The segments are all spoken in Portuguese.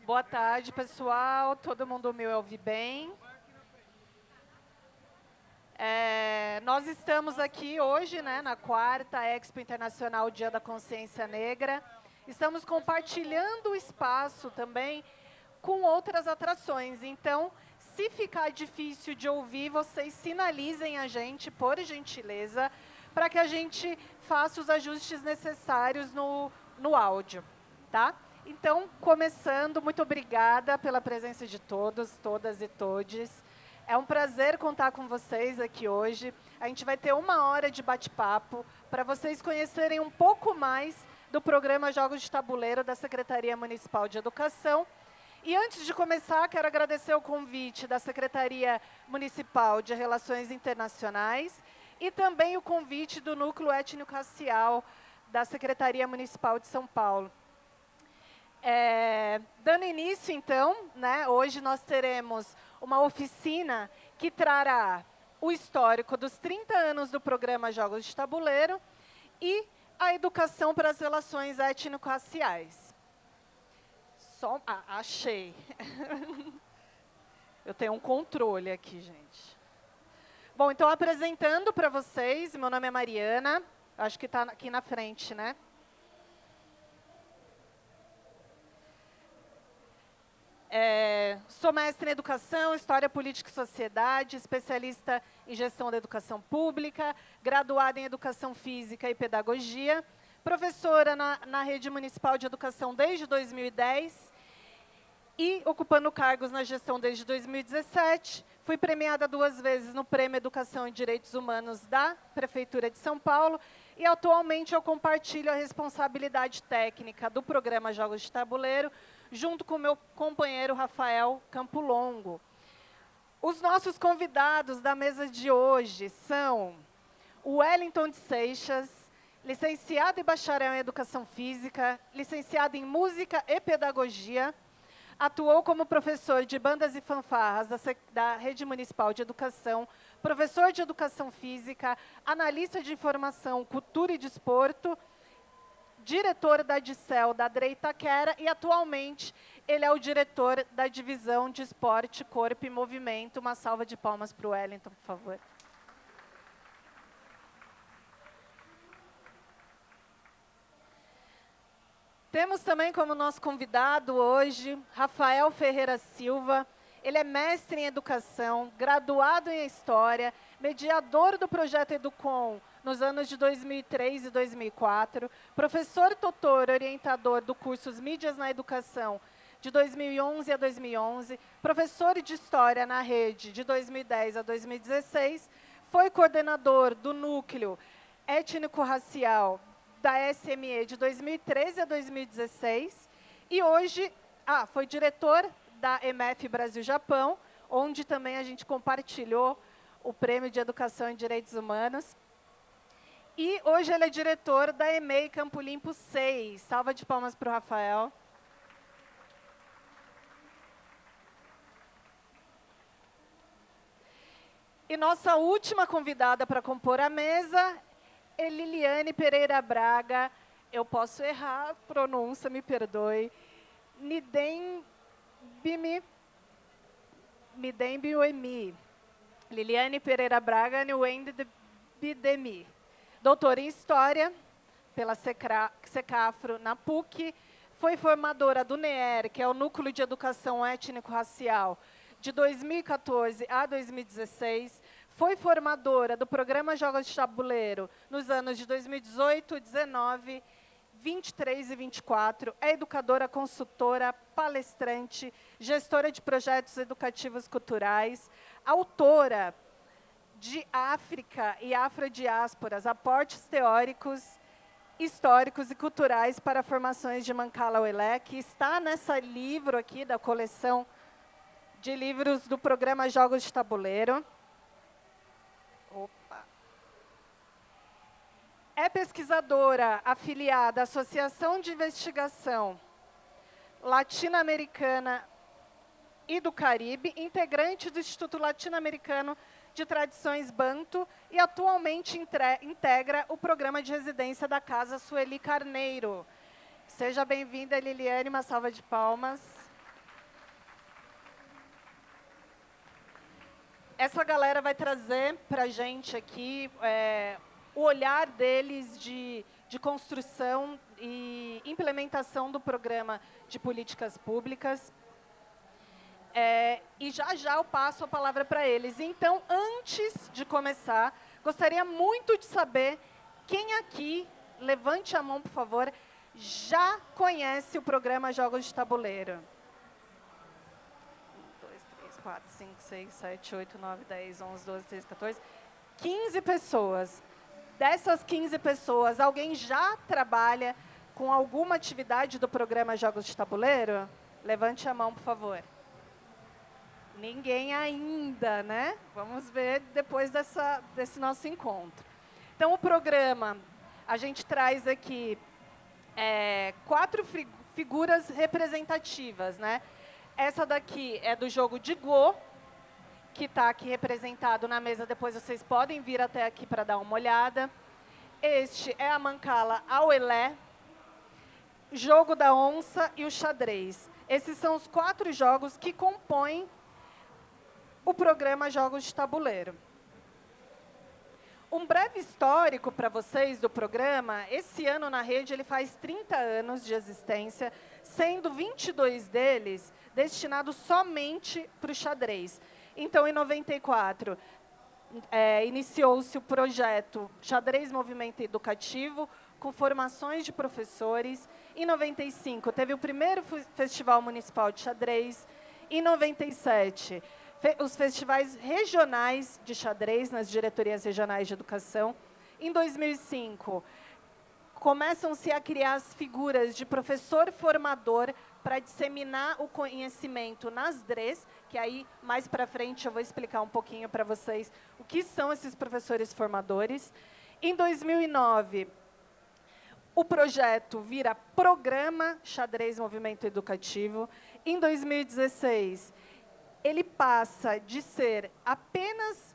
Boa tarde, pessoal. Todo mundo me ouve bem? Nós estamos aqui hoje, né, na 4ª Expo Internacional Dia da Consciência Negra. Estamos compartilhando o espaço também com outras atrações. Então, se ficar difícil de ouvir, vocês sinalizem a gente, por gentileza, para que a gente faça os ajustes necessários no áudio, tá? Então, começando, muito obrigada pela presença de todos, todas e todes. É um prazer contar com vocês aqui hoje. A gente vai ter 1 hora de bate-papo para vocês conhecerem um pouco mais do programa Jogos de Tabuleiro da Secretaria Municipal de Educação. E antes de começar, quero agradecer o convite da Secretaria Municipal de Relações Internacionais e também o convite do Núcleo Étnico-Racial da Secretaria Municipal de São Paulo. Dando início, então, né, hoje nós teremos uma oficina que trará o histórico dos 30 anos do programa Jogos de Tabuleiro e a educação para as relações étnico-raciais. Achei. Eu tenho um controle aqui, gente. Bom, então, apresentando para vocês, meu nome é Mariana, acho que está aqui na frente, né? Sou mestre em Educação, História, Política e Sociedade, especialista em Gestão da Educação Pública, graduada em Educação Física e Pedagogia, professora na Rede Municipal de Educação desde 2010 e ocupando cargos na gestão desde 2017. Fui premiada 2 vezes no Prêmio Educação e Direitos Humanos da Prefeitura de São Paulo e atualmente eu compartilho a responsabilidade técnica do programa Jogos de Tabuleiro junto com meu companheiro Rafael Campolongo. Os nossos convidados da mesa de hoje são o Wellington de Seixas, licenciado e bacharel em Educação Física, licenciado em Música e Pedagogia, atuou como professor de bandas e fanfarras da Rede Municipal de Educação, professor de Educação Física, analista de Informação, Cultura e Desporto, diretor da DICEL da DRE Itaquera e, atualmente, ele é o diretor da Divisão de Esporte, Corpo e Movimento. Uma salva de palmas para o Wellington, por favor. Temos também como nosso convidado hoje, Rafael Ferreira Silva. Ele é mestre em Educação, graduado em História, mediador do projeto Educom nos anos de 2003 e 2004, professor tutor orientador do curso Mídias na Educação de 2011 a 2011, professor de História na Rede de 2010 a 2016, foi coordenador do Núcleo Étnico-Racial da SME de 2013 a 2016 e hoje foi diretor da EMF Brasil-Japão, onde também a gente compartilhou o Prêmio de Educação e Direitos Humanos. E hoje ele é diretor da EMEI Campo Limpo 6. Salva de palmas para o Rafael. E nossa última convidada para compor a mesa é Liliane Pereira Braga. Eu posso errar a pronúncia, me perdoe. Midembiuemi. Liliane Pereira Braga, Bidemi. Doutora em História pela Secafro na PUC, foi formadora do NEER, que é o Núcleo de Educação Étnico-Racial, de 2014 a 2016, foi formadora do programa Jogos de Tabuleiro nos anos de 2018, 19, 23 e 24, é educadora, consultora, palestrante, gestora de projetos educativos culturais, autora de África e Afrodiásporas, aportes teóricos, históricos e culturais para formações de Mancala Oelé, que está nesse livro aqui da coleção de livros do programa Jogos de Tabuleiro. É pesquisadora afiliada à Associação de Investigação Latino-Americana e do Caribe, integrante do Instituto Latino-Americano de Tradições Banto e atualmente integra o programa de residência da Casa Sueli Carneiro. Seja bem-vinda, Liliane, uma salva de palmas. essa galera vai trazer para a gente aqui o olhar deles de construção e implementação do programa de políticas públicas. E já eu passo a palavra para eles. Então, antes de começar, gostaria muito de saber quem aqui, levante a mão, por favor, já conhece o programa Jogos de Tabuleiro. 1, 2, 3, 4, 5, 6, 7, 8, 9, 10, 11, 12, 13, 14, 15 pessoas. Dessas 15 pessoas, alguém já trabalha com alguma atividade do programa Jogos de Tabuleiro? Levante a mão, por favor. Ninguém ainda, né? Vamos ver depois desse nosso encontro. Então, o programa, a gente traz aqui 4 figuras representativas, né? Essa daqui é do jogo de Go, que está aqui representado na mesa. Depois vocês podem vir até aqui para dar uma olhada. Este é a Mancala Auelé, jogo da onça e o xadrez. Esses são os 4 jogos que compõem o programa Jogos de Tabuleiro. Um breve histórico para vocês do programa. Esse ano na rede ele faz 30 anos de existência, sendo 22 deles destinados somente para o xadrez. Então, em 94, iniciou-se o projeto Xadrez Movimento Educativo, com formações de professores. Em 95, teve o primeiro Festival Municipal de Xadrez. Em 97, os festivais regionais de xadrez nas diretorias regionais de educação. Em 2005, começam-se a criar as figuras de professor formador para disseminar o conhecimento nas DREs, que aí, mais para frente, eu vou explicar um pouquinho para vocês o que são esses professores formadores. Em 2009, o projeto vira Programa Xadrez Movimento Educativo. Em 2016, ele passa de ser apenas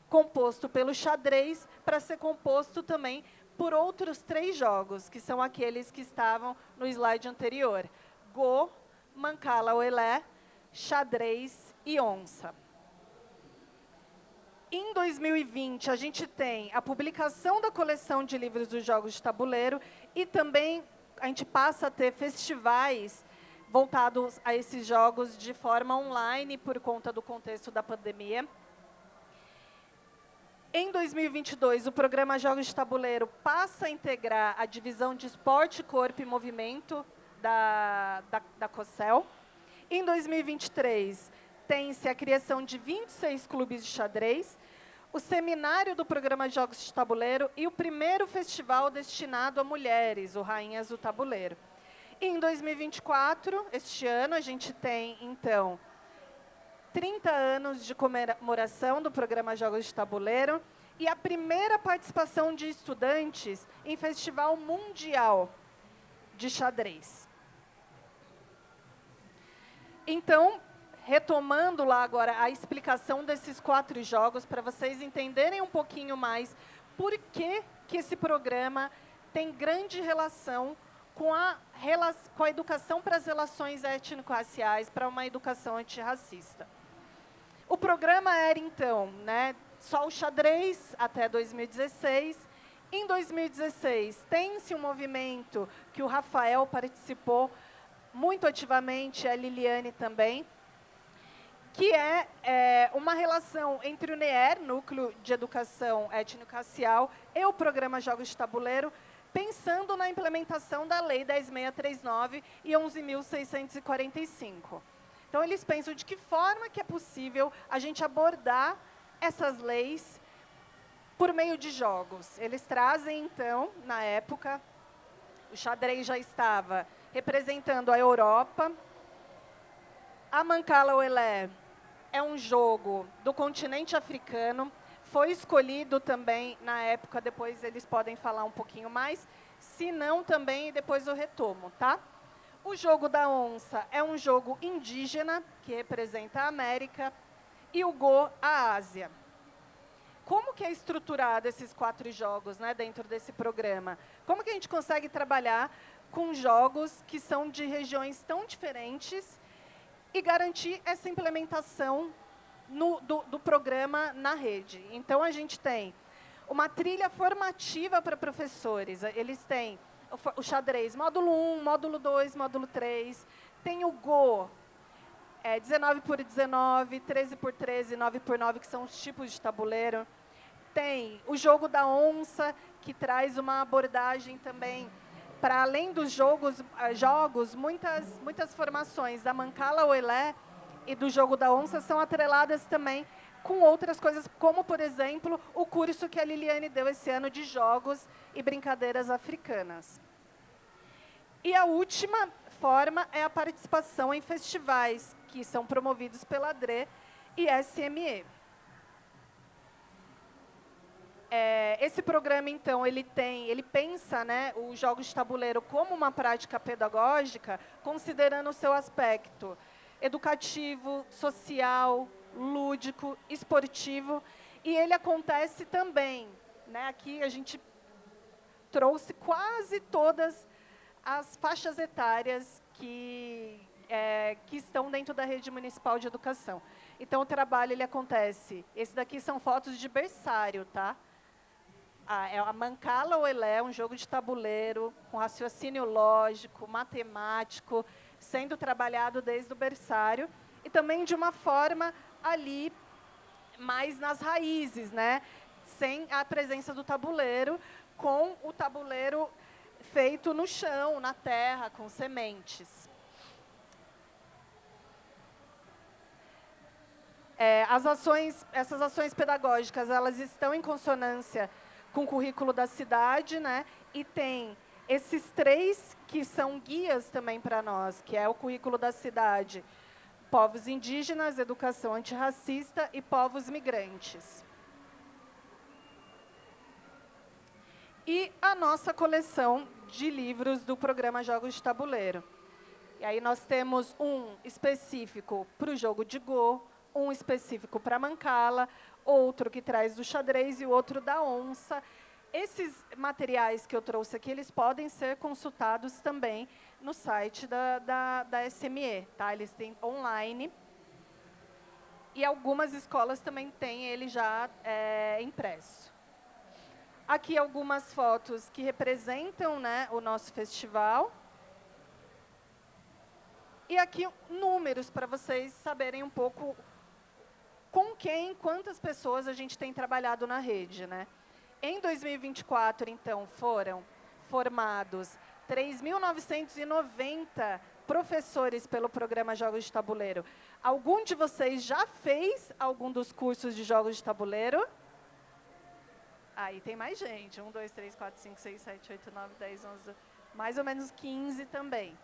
composto pelo xadrez para ser composto também por outros 3 jogos, que são aqueles que estavam no slide anterior. Go, Mancala Auelé, xadrez e onça. Em 2020, a gente tem a publicação da coleção de livros dos jogos de tabuleiro e também a gente passa a ter festivais voltados a esses jogos de forma online por conta do contexto da pandemia. Em 2022, o programa Jogos de Tabuleiro passa a integrar a divisão de esporte, corpo e movimento da COCEL. Em 2023, tem-se a criação de 26 clubes de xadrez, o seminário do programa Jogos de Tabuleiro e o primeiro festival destinado a mulheres, o Rainhas do Tabuleiro. Em 2024, este ano, a gente tem, então, 30 anos de comemoração do programa Jogos de Tabuleiro e a primeira participação de estudantes em Festival Mundial de Xadrez. Então, retomando lá agora a explicação desses 4 jogos, para vocês entenderem um pouquinho mais por que esse programa tem grande relação com a educação para as relações étnico-raciais, para uma educação antirracista. O programa era, então, né, só o xadrez até 2016. Em 2016, tem-se um movimento que o Rafael participou muito ativamente, a Liliane também, que é uma relação entre o NEER, Núcleo de Educação Étnico-Racial, e o programa Jogos de Tabuleiro, pensando na implementação da Lei 10.639 e 11.645. Então, eles pensam de que forma que é possível a gente abordar essas leis por meio de jogos. Eles trazem, então, na época, o xadrez já estava representando a Europa. A Mancala Auelé é um jogo do continente africano, foi escolhido também na época, depois eles podem falar um pouquinho mais, se não também, depois eu retomo, tá? O jogo da onça é um jogo indígena, que representa a América, e o Go, a Ásia. Como que é estruturado esses 4 jogos, né, dentro desse programa? Como que a gente consegue trabalhar com jogos que são de regiões tão diferentes e garantir essa implementação do programa na rede. Então, a gente tem uma trilha formativa para professores. Eles têm o xadrez módulo 1, módulo 2, módulo 3. Tem o Go, 19 por 19, 13 por 13, 9 por 9, que são os tipos de tabuleiro. Tem o jogo da onça, que traz uma abordagem também, para além dos jogos, muitas formações da Mancala Oelé e do jogo da onça são atreladas também com outras coisas, como, por exemplo, o curso que a Liliane deu esse ano de jogos e brincadeiras africanas. E a última forma é a participação em festivais, que são promovidos pela DRE e SME. Esse programa, então, ele pensa, né, os jogos de tabuleiro como uma prática pedagógica, considerando o seu aspecto educativo, social, lúdico, esportivo, e ele acontece também, né, aqui a gente trouxe quase todas as faixas etárias que estão dentro da rede municipal de educação. Então, o trabalho ele acontece, esse daqui são fotos de berçário, tá? É a Mancala Oelé, um jogo de tabuleiro com raciocínio lógico, matemático, sendo trabalhado desde o berçário, e também de uma forma ali mais nas raízes, né? Sem a presença do tabuleiro, com o tabuleiro feito no chão, na terra, com sementes. Essas ações pedagógicas, elas estão em consonância com o currículo da cidade, né? E tem esses 3 que são guias também para nós, que é o currículo da cidade: povos indígenas, educação antirracista e povos migrantes. E a nossa coleção de livros do programa Jogos de Tabuleiro. E aí nós temos um específico para o jogo de Go, um específico para Mancala, outro que traz do xadrez e o outro da onça. Esses materiais que eu trouxe aqui, eles podem ser consultados também no site da SME, tá? Eles têm online. E algumas escolas também têm ele já impresso. Aqui algumas fotos que representam, né, o nosso festival. E aqui números para vocês saberem um pouco com quantas pessoas a gente tem trabalhado na rede, né? Em 2024, então, foram formados 3.990 professores pelo programa Jogos de Tabuleiro. Algum de vocês já fez algum dos cursos de jogos de tabuleiro? Aí tem mais gente. 1, 2, 3, 4, 5, 6, 7, 8, 9, 10, 11, mais ou menos 15 também.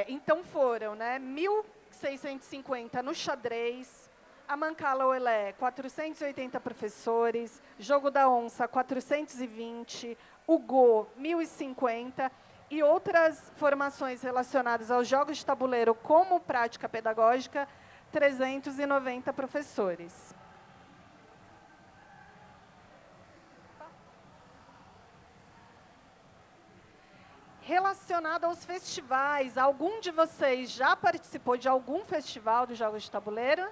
Então foram, né, 1.650 no xadrez, a Mancala Oelé, 480 professores, Jogo da Onça, 420, o Go, 1.050, e outras formações relacionadas aos jogos de tabuleiro como prática pedagógica, 390 professores. Relacionado aos festivais, algum de vocês já participou de algum festival dos jogos de tabuleiro?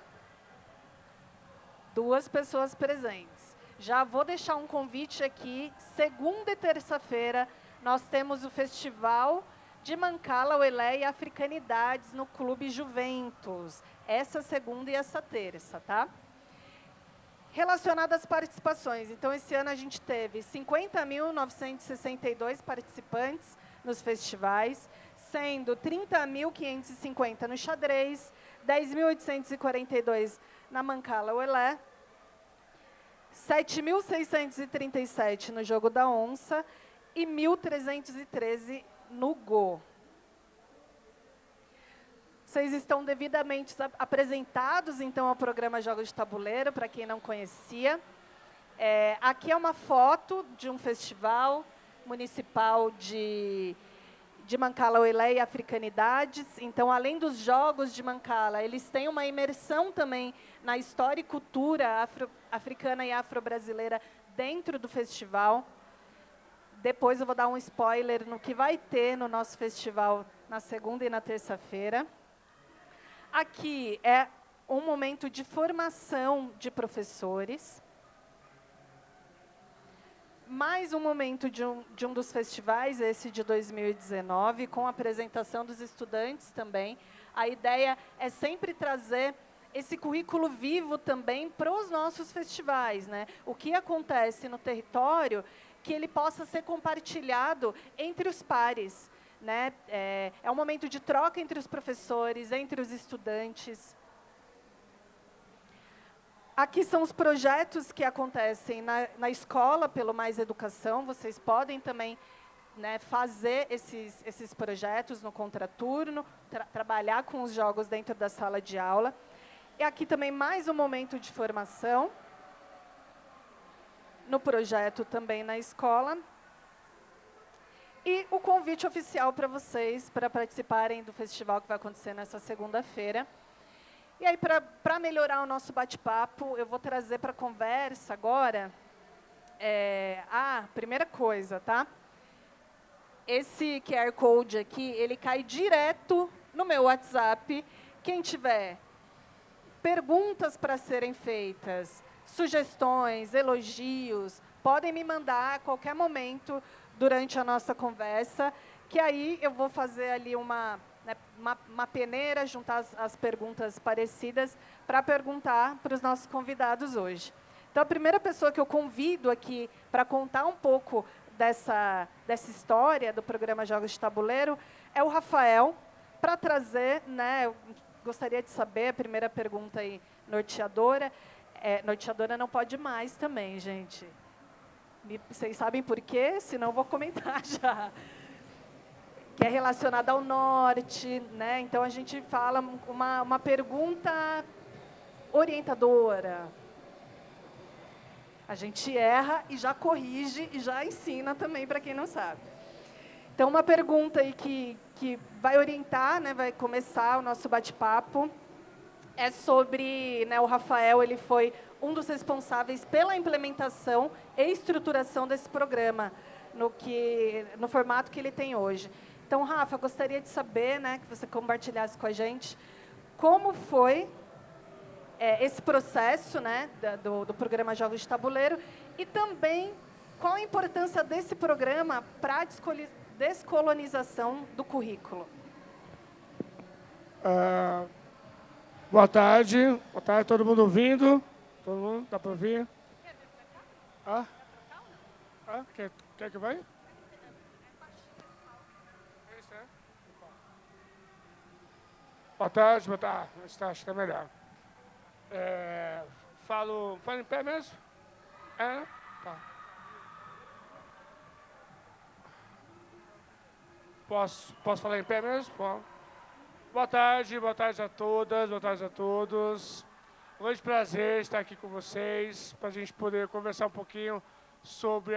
2 pessoas presentes. Já vou deixar um convite aqui, segunda e terça-feira, nós temos o Festival de Mancala Oelé e Africanidades no Clube Juventus. Essa segunda e essa terça, tá? Relacionado às participações, então, esse ano a gente teve 50.962 participantes nos festivais, sendo 30.550 no xadrez, 10.842 na Mancala Oelé, 7.637 no Jogo da Onça e 1.313 no Go. Vocês estão devidamente apresentados, então, ao programa Jogos de Tabuleiro, para quem não conhecia. Aqui é uma foto de um festival municipal de Mancala Oelé e Africanidades. Então, além dos jogos de Mancala, eles têm uma imersão também na história e cultura africana e afro-brasileira dentro do festival. Depois eu vou dar um spoiler no que vai ter no nosso festival na segunda e na terça-feira. Aqui é um momento de formação de professores, mais um momento de um dos festivais, esse de 2019, com a apresentação dos estudantes também. A ideia é sempre trazer esse currículo vivo também para os nossos festivais, né? O que acontece no território, que ele possa ser compartilhado entre os pares, né? É um momento de troca entre os professores, entre os estudantes. Aqui são os projetos que acontecem na escola, pelo Mais Educação. Vocês podem também, né, fazer esses projetos no contraturno, trabalhar com os jogos dentro da sala de aula. E aqui também mais um momento de formação, no projeto também na escola. E o convite oficial para vocês, para participarem do festival que vai acontecer nessa segunda-feira. E aí, para melhorar o nosso bate-papo, eu vou trazer para a conversa agora primeira coisa, tá? Esse QR Code aqui, ele cai direto no meu WhatsApp. Quem tiver perguntas para serem feitas, sugestões, elogios, podem me mandar a qualquer momento durante a nossa conversa, que aí eu vou fazer ali uma peneira, juntar as perguntas parecidas para perguntar para os nossos convidados hoje. Então, a primeira pessoa que eu convido aqui para contar um pouco dessa história do programa Jogos de Tabuleiro é o Rafael, para trazer, né, eu gostaria de saber, a primeira pergunta aí, norteadora. Norteadora não pode mais também, gente. Vocês sabem por quê? Senão eu vou comentar já. Que é relacionada ao norte, né? Então, a gente fala uma pergunta orientadora. A gente erra e já corrige e já ensina também para quem não sabe. Então, uma pergunta aí que vai orientar, né, vai começar o nosso bate-papo, é sobre, né, o Rafael, ele foi um dos responsáveis pela implementação e estruturação desse programa, no formato que ele tem hoje. Então, Rafa, gostaria de saber, né, que você compartilhasse com a gente como foi esse processo, né, do programa Jogos de Tabuleiro e também qual a importância desse programa para a descolonização do currículo. Boa tarde, todo mundo ouvindo? Todo mundo, dá para ouvir? Quer que vai? Boa tarde, acho que está melhor. Falo em pé mesmo? Tá. Posso falar em pé mesmo? Bom. Boa tarde a todas, boa tarde a todos. Um grande prazer estar aqui com vocês, para a gente poder conversar um pouquinho sobre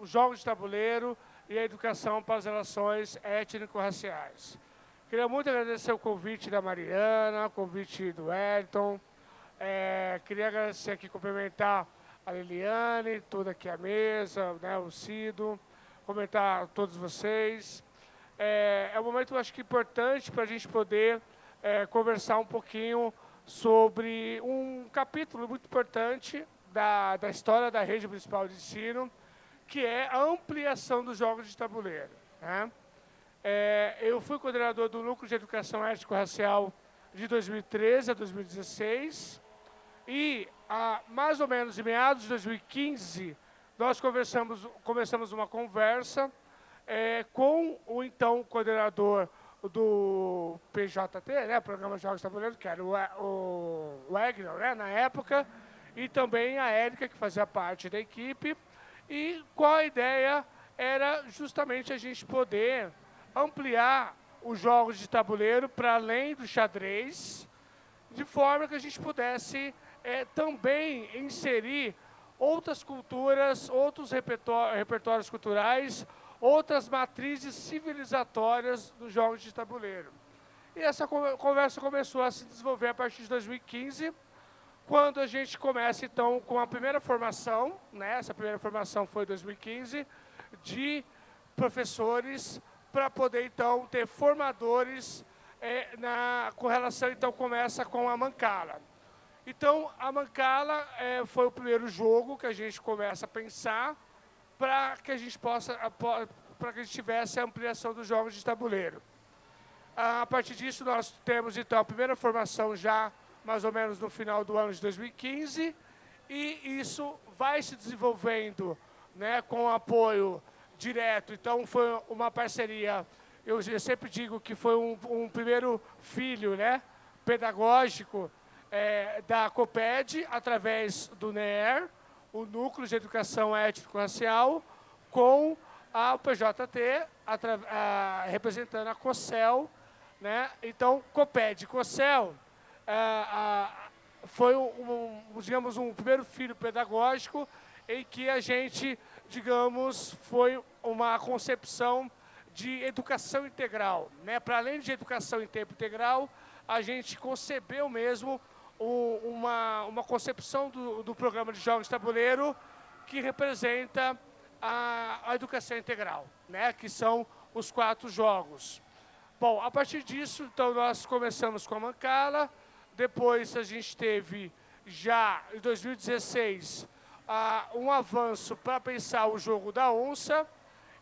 os jogos de tabuleiro e a educação para as relações étnico-raciais. Queria muito agradecer o convite da Mariana, o convite do Wellington. Queria agradecer aqui, cumprimentar a Liliane, toda aqui a mesa, né, o Cido, comentar a todos vocês. É um momento, eu acho que importante para a gente poder conversar um pouquinho sobre um capítulo muito importante da história da Rede Municipal de Ensino, que é a ampliação dos jogos de tabuleiro, né? Eu fui coordenador do Núcleo de Educação Étnico-Racial de 2013 a 2016, e mais ou menos em meados de 2015, nós começamos uma conversa com o então coordenador do PJT, né, Programa Jogos de Tabuleiro, que era o Wagner, né, na época, e também a Érica, que fazia parte da equipe, e qual a ideia era justamente a gente poder ampliar os jogos de tabuleiro para além do xadrez, de forma que a gente pudesse também inserir outras culturas, outros repertórios culturais, outras matrizes civilizatórias dos jogos de tabuleiro. E essa conversa começou a se desenvolver a partir de 2015, quando a gente começa, então, com a primeira formação, né? Essa primeira formação foi em 2015, de professores, para poder, então, ter formadores com relação, então, começa com a Mancala. Então, a Mancala foi o primeiro jogo que a gente começa a pensar para que a gente para que a gente tivesse a ampliação dos jogos de tabuleiro. A partir disso, nós temos, então, a primeira formação já mais ou menos no final do ano de 2015, e isso vai se desenvolvendo, né, com apoio direto. Então, foi uma parceria, eu sempre digo que foi um primeiro filho, né, pedagógico da COPED, através do NER, o Núcleo de Educação Étnico-Racial, com a PJT, representando a COCEL, né? Então, COPED e COCEL foi, digamos, um primeiro filho pedagógico em que a gente, digamos, foi uma concepção de educação integral, né? Para além de educação em tempo integral, a gente concebeu mesmo uma concepção do programa de jogos de tabuleiro que representa a educação integral, né? Que são os 4 jogos. Bom, a partir disso, então, nós começamos com a Mancala, depois a gente teve, já em 2016, um avanço para pensar o jogo da onça,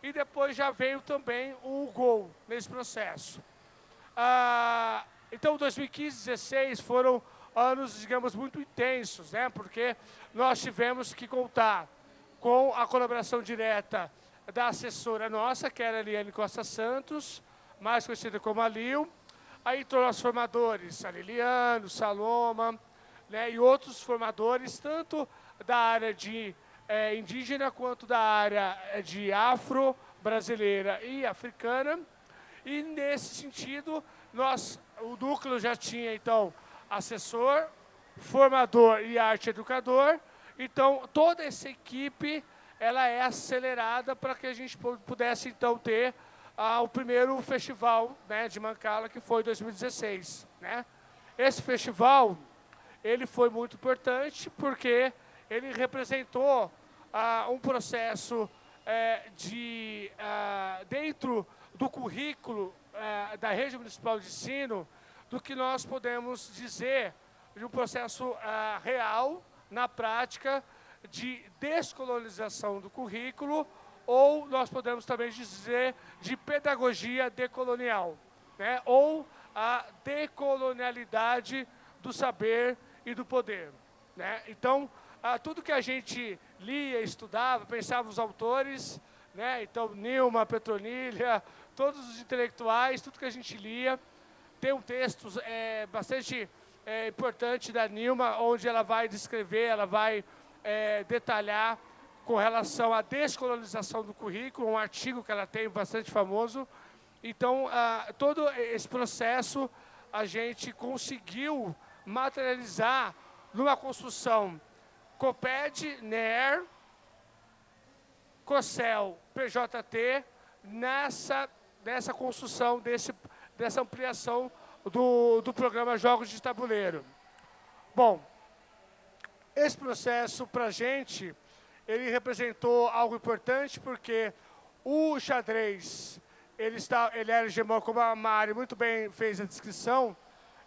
e depois já veio também o Gol nesse processo. Então, 2015 e 2016 foram anos, digamos, muito intensos, né? Porque nós tivemos que contar com a colaboração direta da assessora nossa, que era a Eliane Costa Santos, mais conhecida como a Lil. Aí entrou os formadores, a Liliano, Saloma, né, e outros formadores, tanto da área de indígena quanto da área de afro, brasileira e africana. E, nesse sentido, o núcleo já tinha, então, assessor, formador e arte educador. Então, toda essa equipe ela é acelerada para que a gente pudesse, então, ter o primeiro festival, né, de Mancala, que foi em 2016. Né? Esse festival ele foi muito importante porque ele representou um processo dentro do currículo da Rede Municipal de Ensino, do que nós podemos dizer de um processo real, na prática, de descolonização do currículo, ou nós podemos também dizer de pedagogia decolonial, né? Ou a decolonialidade do saber e do poder. Né? Então, tudo que a gente lia, estudava, pensava os autores, né? Então, Nilma, Petronilha, todos os intelectuais, tudo que a gente lia. Tem um texto bastante importante da Nilma, onde ela vai descrever, ela vai detalhar com relação à descolonização do currículo, um artigo que ela tem bastante famoso. Então, todo esse processo a gente conseguiu materializar numa construção COPED, NER, COCEL, PJT, nessa construção, dessa ampliação do programa Jogos de Tabuleiro. Bom, esse processo, para a gente, ele representou algo importante, porque o xadrez, ele era hegemônico, como a Mari muito bem fez a descrição,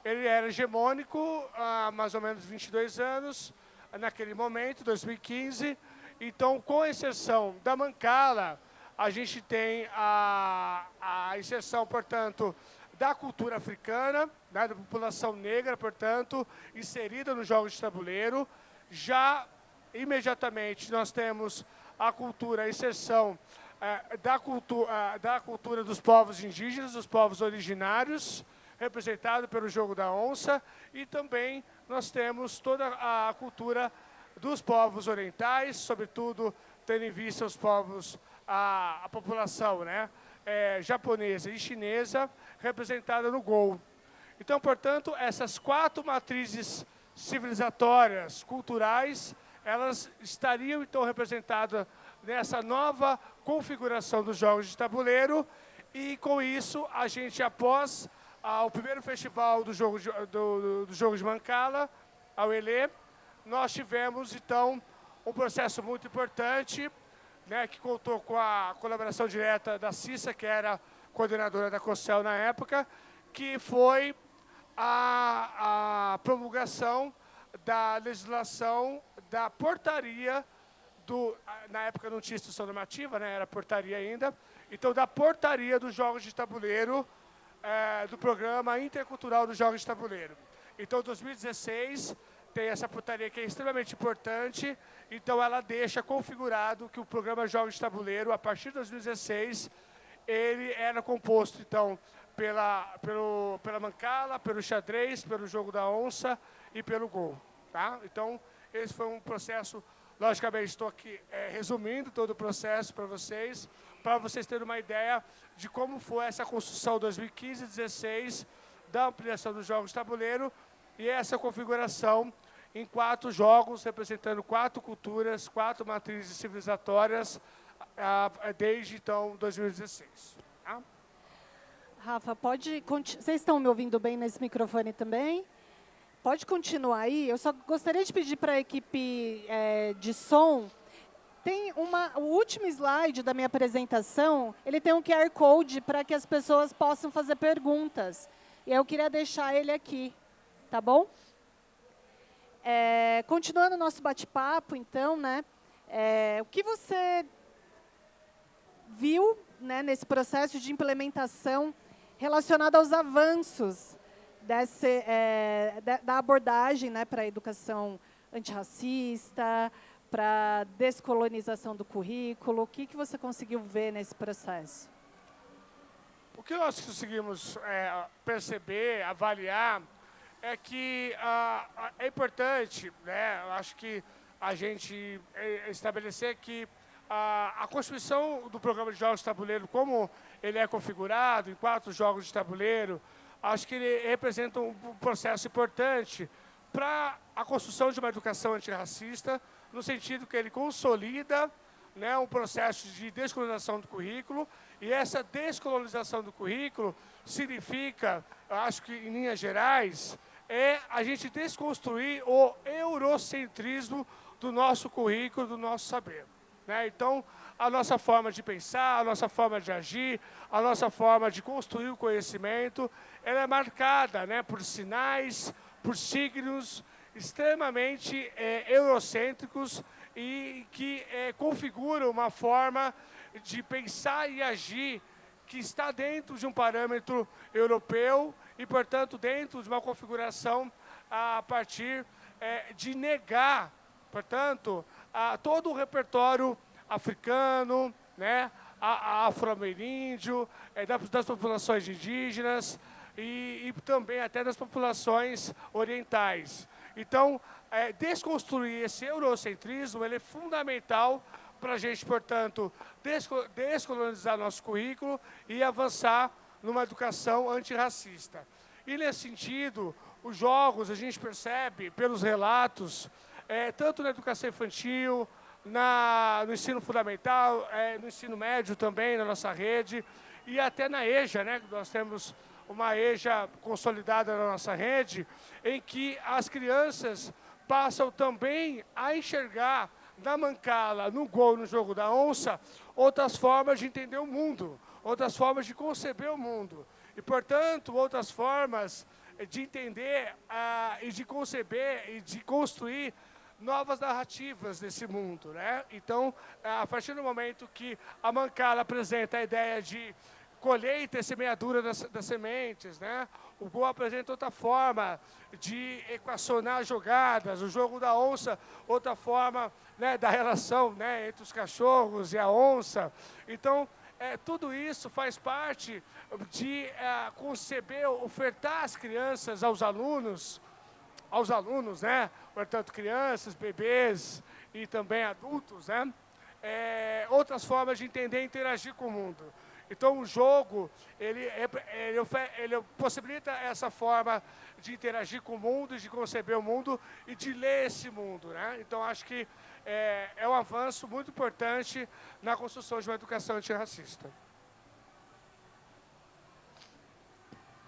ele era hegemônico há mais ou menos 22 anos, naquele momento, 2015. Então, com a inserção da Mancala, a gente tem a inserção, portanto, da cultura africana, né, da população negra, portanto, inserida nos jogos de tabuleiro. Já, imediatamente, nós temos a inserção da cultura dos povos indígenas, dos povos originários, representado pelo jogo da onça, e também nós temos toda a cultura dos povos orientais, sobretudo tendo em vista os povos, a população, né, japonesa e chinesa, representada no Gol. Então, portanto, essas 4 matrizes civilizatórias, culturais, elas estariam, então, representadas nessa nova configuração dos jogos de tabuleiro, e, com isso, a gente, após o primeiro festival do jogo de Mancala, ao Elê, nós tivemos, então, um processo muito importante, né, que contou com a colaboração direta da Cissa, que era coordenadora da COCEL na época, que foi a promulgação da legislação da portaria na época não tinha instrução normativa, né, era portaria ainda, então da portaria dos jogos de tabuleiro, do programa intercultural dos jogos de tabuleiro. Então, 2016 tem essa portaria que é extremamente importante, então ela deixa configurado que o programa Jogos de Tabuleiro, a partir de 2016, ele era composto, então, pela Mancala, pelo xadrez, pelo jogo da onça e pelo Go. Tá? Então, esse foi um processo, logicamente, estou aqui resumindo todo o processo para vocês terem uma ideia de como foi essa construção 2015 e 2016 da ampliação dos jogos de tabuleiro e essa configuração em 4 jogos, representando 4 culturas, 4 matrizes civilizatórias, desde, então, 2016. Tá? Rafa, vocês estão me ouvindo bem nesse microfone também? Pode continuar aí. Eu só gostaria de pedir para a equipe de som. Tem o último slide da minha apresentação, ele tem um QR Code para que as pessoas possam fazer perguntas. E eu queria deixar ele aqui, tá bom? Continuando o nosso bate-papo, então, né? O que você viu, né, nesse processo de implementação relacionado aos avanços da abordagem, né, para a educação antirracista, para a descolonização do currículo? O que você conseguiu ver nesse processo? O que nós conseguimos perceber, avaliar, é que é importante, né, eu acho que a gente estabelecer que a constituição do programa de jogos de tabuleiro, como ele é configurado em 4 jogos de tabuleiro, acho que ele representa um processo importante para a construção de uma educação antirracista, no sentido que ele consolida, né, um processo de descolonização do currículo, e essa descolonização do currículo significa, acho que em linhas gerais, a gente desconstruir o eurocentrismo do nosso currículo, do nosso saber. Né? Então, a nossa forma de pensar, a nossa forma de agir, a nossa forma de construir o conhecimento, ela é marcada, né, por sinais, por signos extremamente eurocêntricos e que configuram uma forma de pensar e agir que está dentro de um parâmetro europeu e, portanto, dentro de uma configuração a partir de negar, portanto, todo o repertório africano, né, afro-ameríndio, das populações indígenas e também até das populações orientais. Então, desconstruir esse eurocentrismo ele é fundamental para a gente, portanto, descolonizar nosso currículo e avançar numa educação antirracista. E, nesse sentido, os jogos, a gente percebe, pelos relatos, tanto na educação infantil, no ensino fundamental, no ensino médio também, na nossa rede, e até na EJA, né? Nós temos uma EJA consolidada na nossa rede, em que as crianças passam também a enxergar na Mancala, no Go, no jogo da onça, outras formas de entender o mundo, outras formas de conceber o mundo. E, portanto, outras formas de entender e de conceber e de construir novas narrativas desse mundo. Né? Então, a partir do momento que a Mancala apresenta a ideia de colheita e semeadura das sementes, né? O Go apresenta outra forma de equacionar jogadas, o jogo da onça, outra forma, né, da relação, né, entre os cachorros e a onça. Então, tudo isso faz parte de conceber, ofertar às crianças, aos alunos, né, portanto, crianças, bebês e também adultos, né, outras formas de entender e interagir com o mundo. Então, o jogo, ele possibilita essa forma de interagir com o mundo, de conceber o mundo e de ler esse mundo. Né? Então, acho que é um avanço muito importante na construção de uma educação antirracista.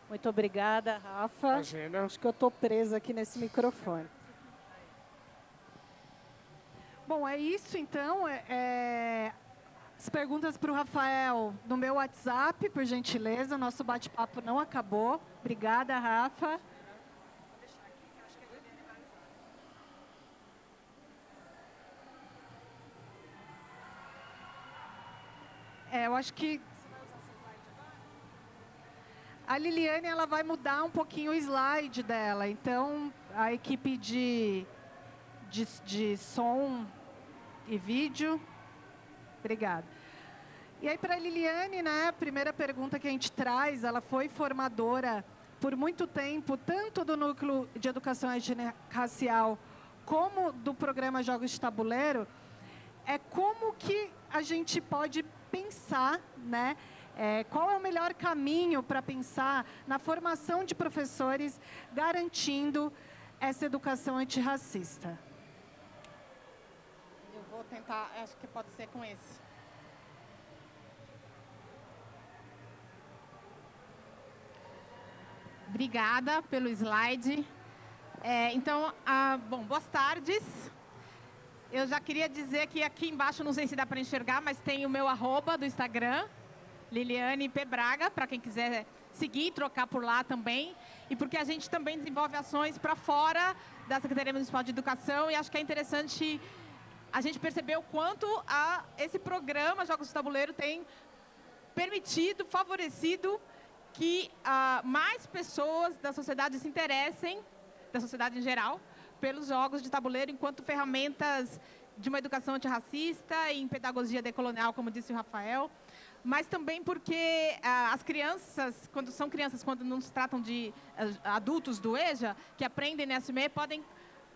Muito obrigada, Rafa. Imagina. Acho que eu estou presa aqui nesse microfone. Bom, é isso, então. As perguntas para o Rafael no meu WhatsApp, por gentileza. Nosso bate-papo não acabou. Obrigada, Rafa. Eu acho que a Liliane ela vai mudar um pouquinho o slide dela. Então, a equipe de som e vídeo. Obrigada. E aí, para a Liliane, né, a primeira pergunta que a gente traz, ela foi formadora por muito tempo, tanto do Núcleo de Educação Étnico-Racial, como do programa Jogos de Tabuleiro, é como que a gente pode pensar, né, qual é o melhor caminho para pensar na formação de professores, garantindo essa educação antirracista? Eu vou tentar, acho que pode ser com esse. Obrigada pelo slide. Bom, boas tardes. Eu já queria dizer que aqui embaixo, não sei se dá para enxergar, mas tem o meu @do Instagram, Liliane P. Braga, para quem quiser seguir, trocar por lá também. E porque a gente também desenvolve ações para fora da Secretaria Municipal de Educação e acho que é interessante a gente perceber o quanto esse programa Jogos de Tabuleiro tem permitido, favorecido que mais pessoas da sociedade se interessem, da sociedade em geral, pelos jogos de tabuleiro enquanto ferramentas de uma educação antirracista e em pedagogia decolonial, como disse o Rafael, mas também porque as crianças, quando não se tratam de adultos do EJA, que aprendem na SME, podem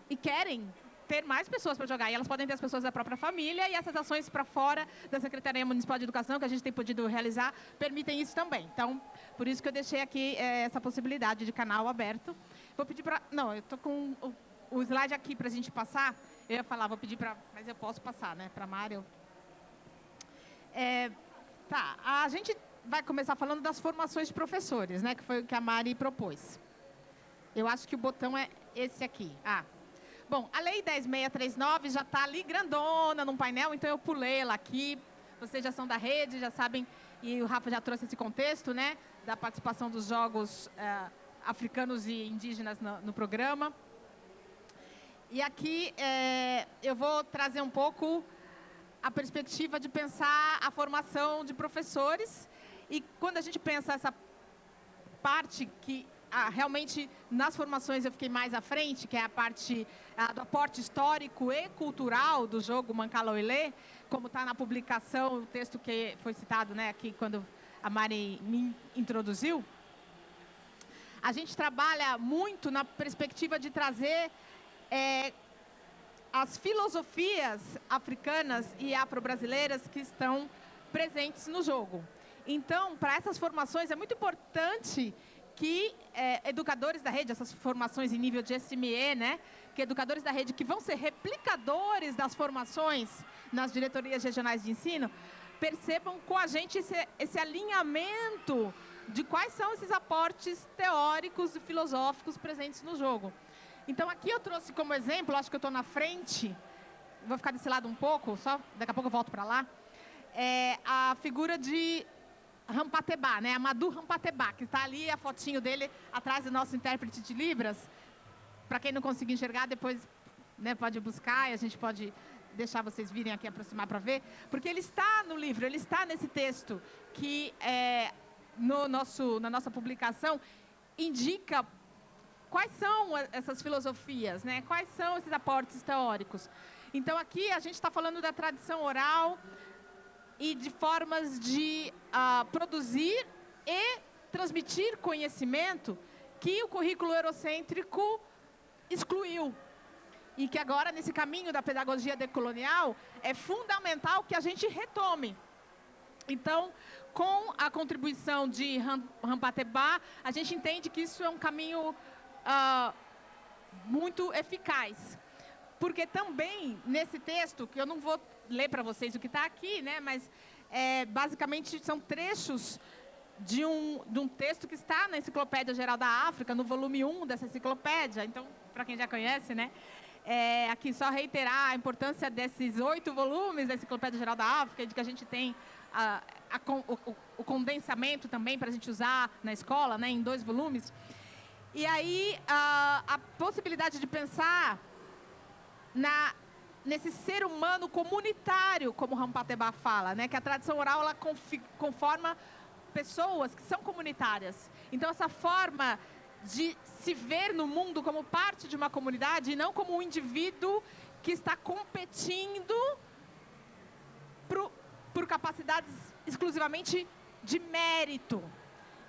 e querem ter mais pessoas para jogar. E elas podem ter as pessoas da própria família e essas ações para fora da Secretaria Municipal de Educação, que a gente tem podido realizar, permitem isso também. Então, por isso que eu deixei aqui essa possibilidade de canal aberto. Vou pedir para... Não, eu estou com o slide aqui para a gente passar. Eu ia falar, vou pedir para... Mas eu posso passar, né? Para a Mário. Tá, a gente vai começar falando das formações de professores, né? Que foi o que a Mari propôs. Eu acho que o botão é esse aqui. Bom, a Lei 10.639 já está ali grandona num painel, então eu pulei ela aqui. Vocês já são da rede, já sabem, e o Rafa já trouxe esse contexto, né? Da participação dos jogos africanos e indígenas no programa. E aqui eu vou trazer um pouco a perspectiva de pensar a formação de professores. E quando a gente pensa essa parte que realmente nas formações eu fiquei mais à frente, que é a parte do aporte histórico e cultural do jogo Mancala Oilê, como está na publicação, o texto que foi citado, né, aqui quando a Mari me introduziu. A gente trabalha muito na perspectiva de trazer as filosofias africanas e afro-brasileiras que estão presentes no jogo. Então, para essas formações é muito importante que educadores da rede, essas formações em nível de SME, né, que educadores da rede que vão ser replicadores das formações nas diretorias regionais de ensino, percebam com a gente esse alinhamento de quais são esses aportes teóricos e filosóficos presentes no jogo. Então, aqui eu trouxe como exemplo, acho que eu estou na frente, vou ficar desse lado um pouco, só daqui a pouco eu volto para lá, a figura de Rampatebá, né? Amadou Rampatebá, que está ali a fotinho dele atrás do nosso intérprete de Libras. Para quem não conseguir enxergar, depois, né, pode buscar e a gente pode deixar vocês virem aqui aproximar para ver, porque ele está no livro, ele está nesse texto que na nossa publicação indica quais são essas filosofias, né? Quais são esses aportes teóricos. Então aqui a gente está falando da tradição oral e de formas de produzir e transmitir conhecimento que o currículo eurocêntrico excluiu. E que agora, nesse caminho da pedagogia decolonial, é fundamental que a gente retome. Então, com a contribuição de Rampatebá, a gente entende que isso é um caminho muito eficaz. Porque também, nesse texto, que eu não vou ler para vocês o que está aqui, né, mas basicamente são trechos de um texto que está na Enciclopédia Geral da África, no volume 1 dessa enciclopédia. Então, para quem já conhece, né, Aqui só reiterar a importância desses 8 volumes da Enciclopédia Geral da África, de que a gente tem o condensamento também para a gente usar na escola, né, em 2 volumes. E aí, a possibilidade de pensar nesse ser humano comunitário, como Rampateba fala, né, que a tradição oral ela conforma pessoas que são comunitárias. Então, essa forma de se ver no mundo como parte de uma comunidade e não como um indivíduo que está competindo por capacidades exclusivamente de mérito.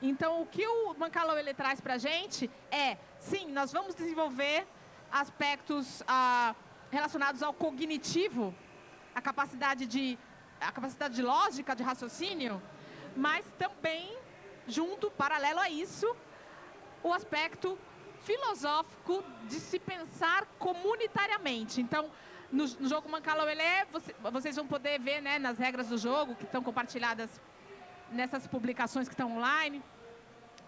Então, o que o Mankalaw ele traz para a gente sim, nós vamos desenvolver aspectos relacionados ao cognitivo, a capacidade de lógica, de raciocínio, mas também, paralelo a isso, o aspecto filosófico de se pensar comunitariamente. Então, no jogo Mankalaw vocês vão poder ver, né, nas regras do jogo, que estão compartilhadas nessas publicações que estão online,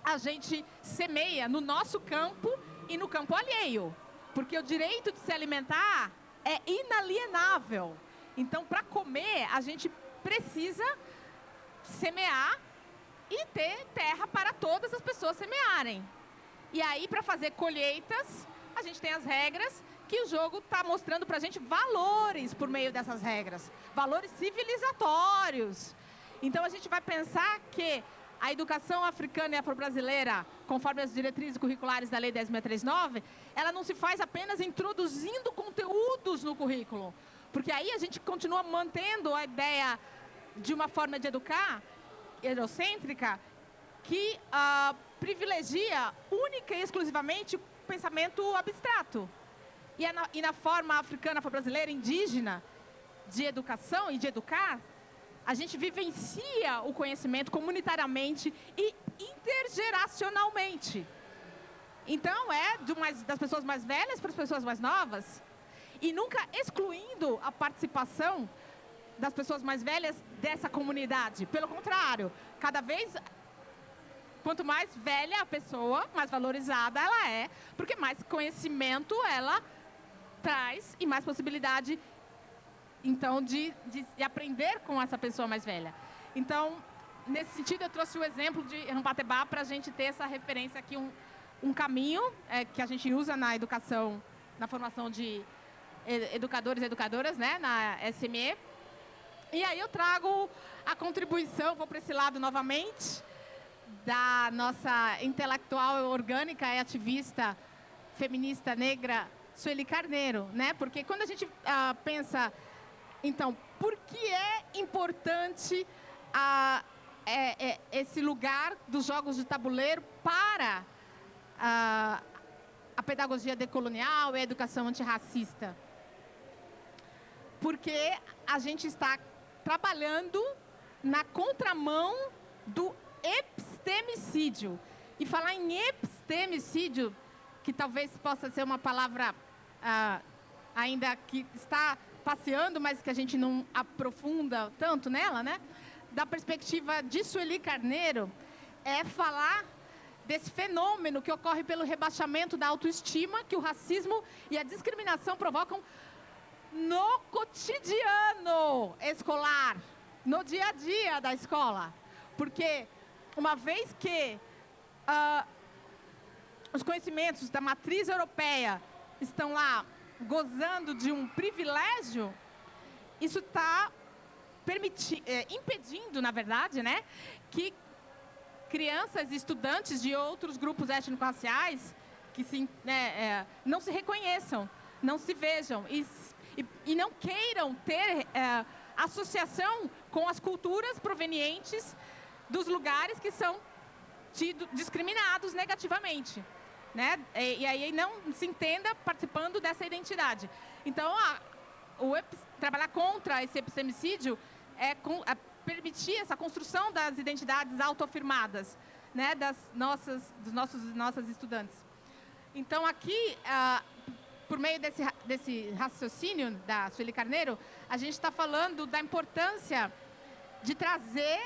a gente semeia no nosso campo e no campo alheio. Porque o direito de se alimentar é inalienável. Então, para comer, a gente precisa semear e ter terra para todas as pessoas semearem. E aí, para fazer colheitas, a gente tem as regras que o jogo está mostrando para a gente valores por meio dessas regras. Valores civilizatórios. Então, a gente vai pensar que a educação africana e afro-brasileira, conforme as diretrizes curriculares da Lei 10.639, ela não se faz apenas introduzindo conteúdos no currículo. Porque aí a gente continua mantendo a ideia de uma forma de educar eurocêntrica que privilegia única e exclusivamente o pensamento abstrato. E na forma africana, afro-brasileira, indígena, de educação e de educar, a gente vivencia o conhecimento comunitariamente e intergeracionalmente. Então, das pessoas mais velhas para as pessoas mais novas, e nunca excluindo a participação das pessoas mais velhas dessa comunidade. Pelo contrário, cada vez, quanto mais velha a pessoa, mais valorizada ela é, porque mais conhecimento ela traz e mais possibilidade, então, de aprender com essa pessoa mais velha. Então, nesse sentido, eu trouxe o exemplo de Rampateba para a gente ter essa referência aqui, um caminho que a gente usa na educação, na formação de educadores e educadoras, né, na SME. E aí eu trago a contribuição, vou para esse lado novamente, da nossa intelectual orgânica e ativista feminista negra, Sueli Carneiro, né? Porque quando a gente pensa, então, por que é importante esse lugar dos jogos de tabuleiro para a pedagogia decolonial e a educação antirracista? Porque a gente está trabalhando na contramão do epistemicídio. E falar em epistemicídio, que talvez possa ser uma palavra ainda que está passeando, mas que a gente não aprofunda tanto nela, né? Da perspectiva de Sueli Carneiro, é falar desse fenômeno que ocorre pelo rebaixamento da autoestima que o racismo e a discriminação provocam no cotidiano escolar, no dia a dia da escola. Porque, uma vez que os conhecimentos da matriz europeia estão lá gozando de um privilégio, isso está impedindo, na verdade, né, que crianças e estudantes de outros grupos étnico-raciais que não se reconheçam, não se vejam e não queiram ter associação com as culturas provenientes dos lugares que são discriminados negativamente, né? E aí não se entenda participando dessa identidade. Então, trabalhar contra esse epistemicídio é permitir essa construção das identidades autoafirmadas, né, dos nossas estudantes. Então, aqui, por meio desse raciocínio da Sueli Carneiro, a gente está falando da importância de trazer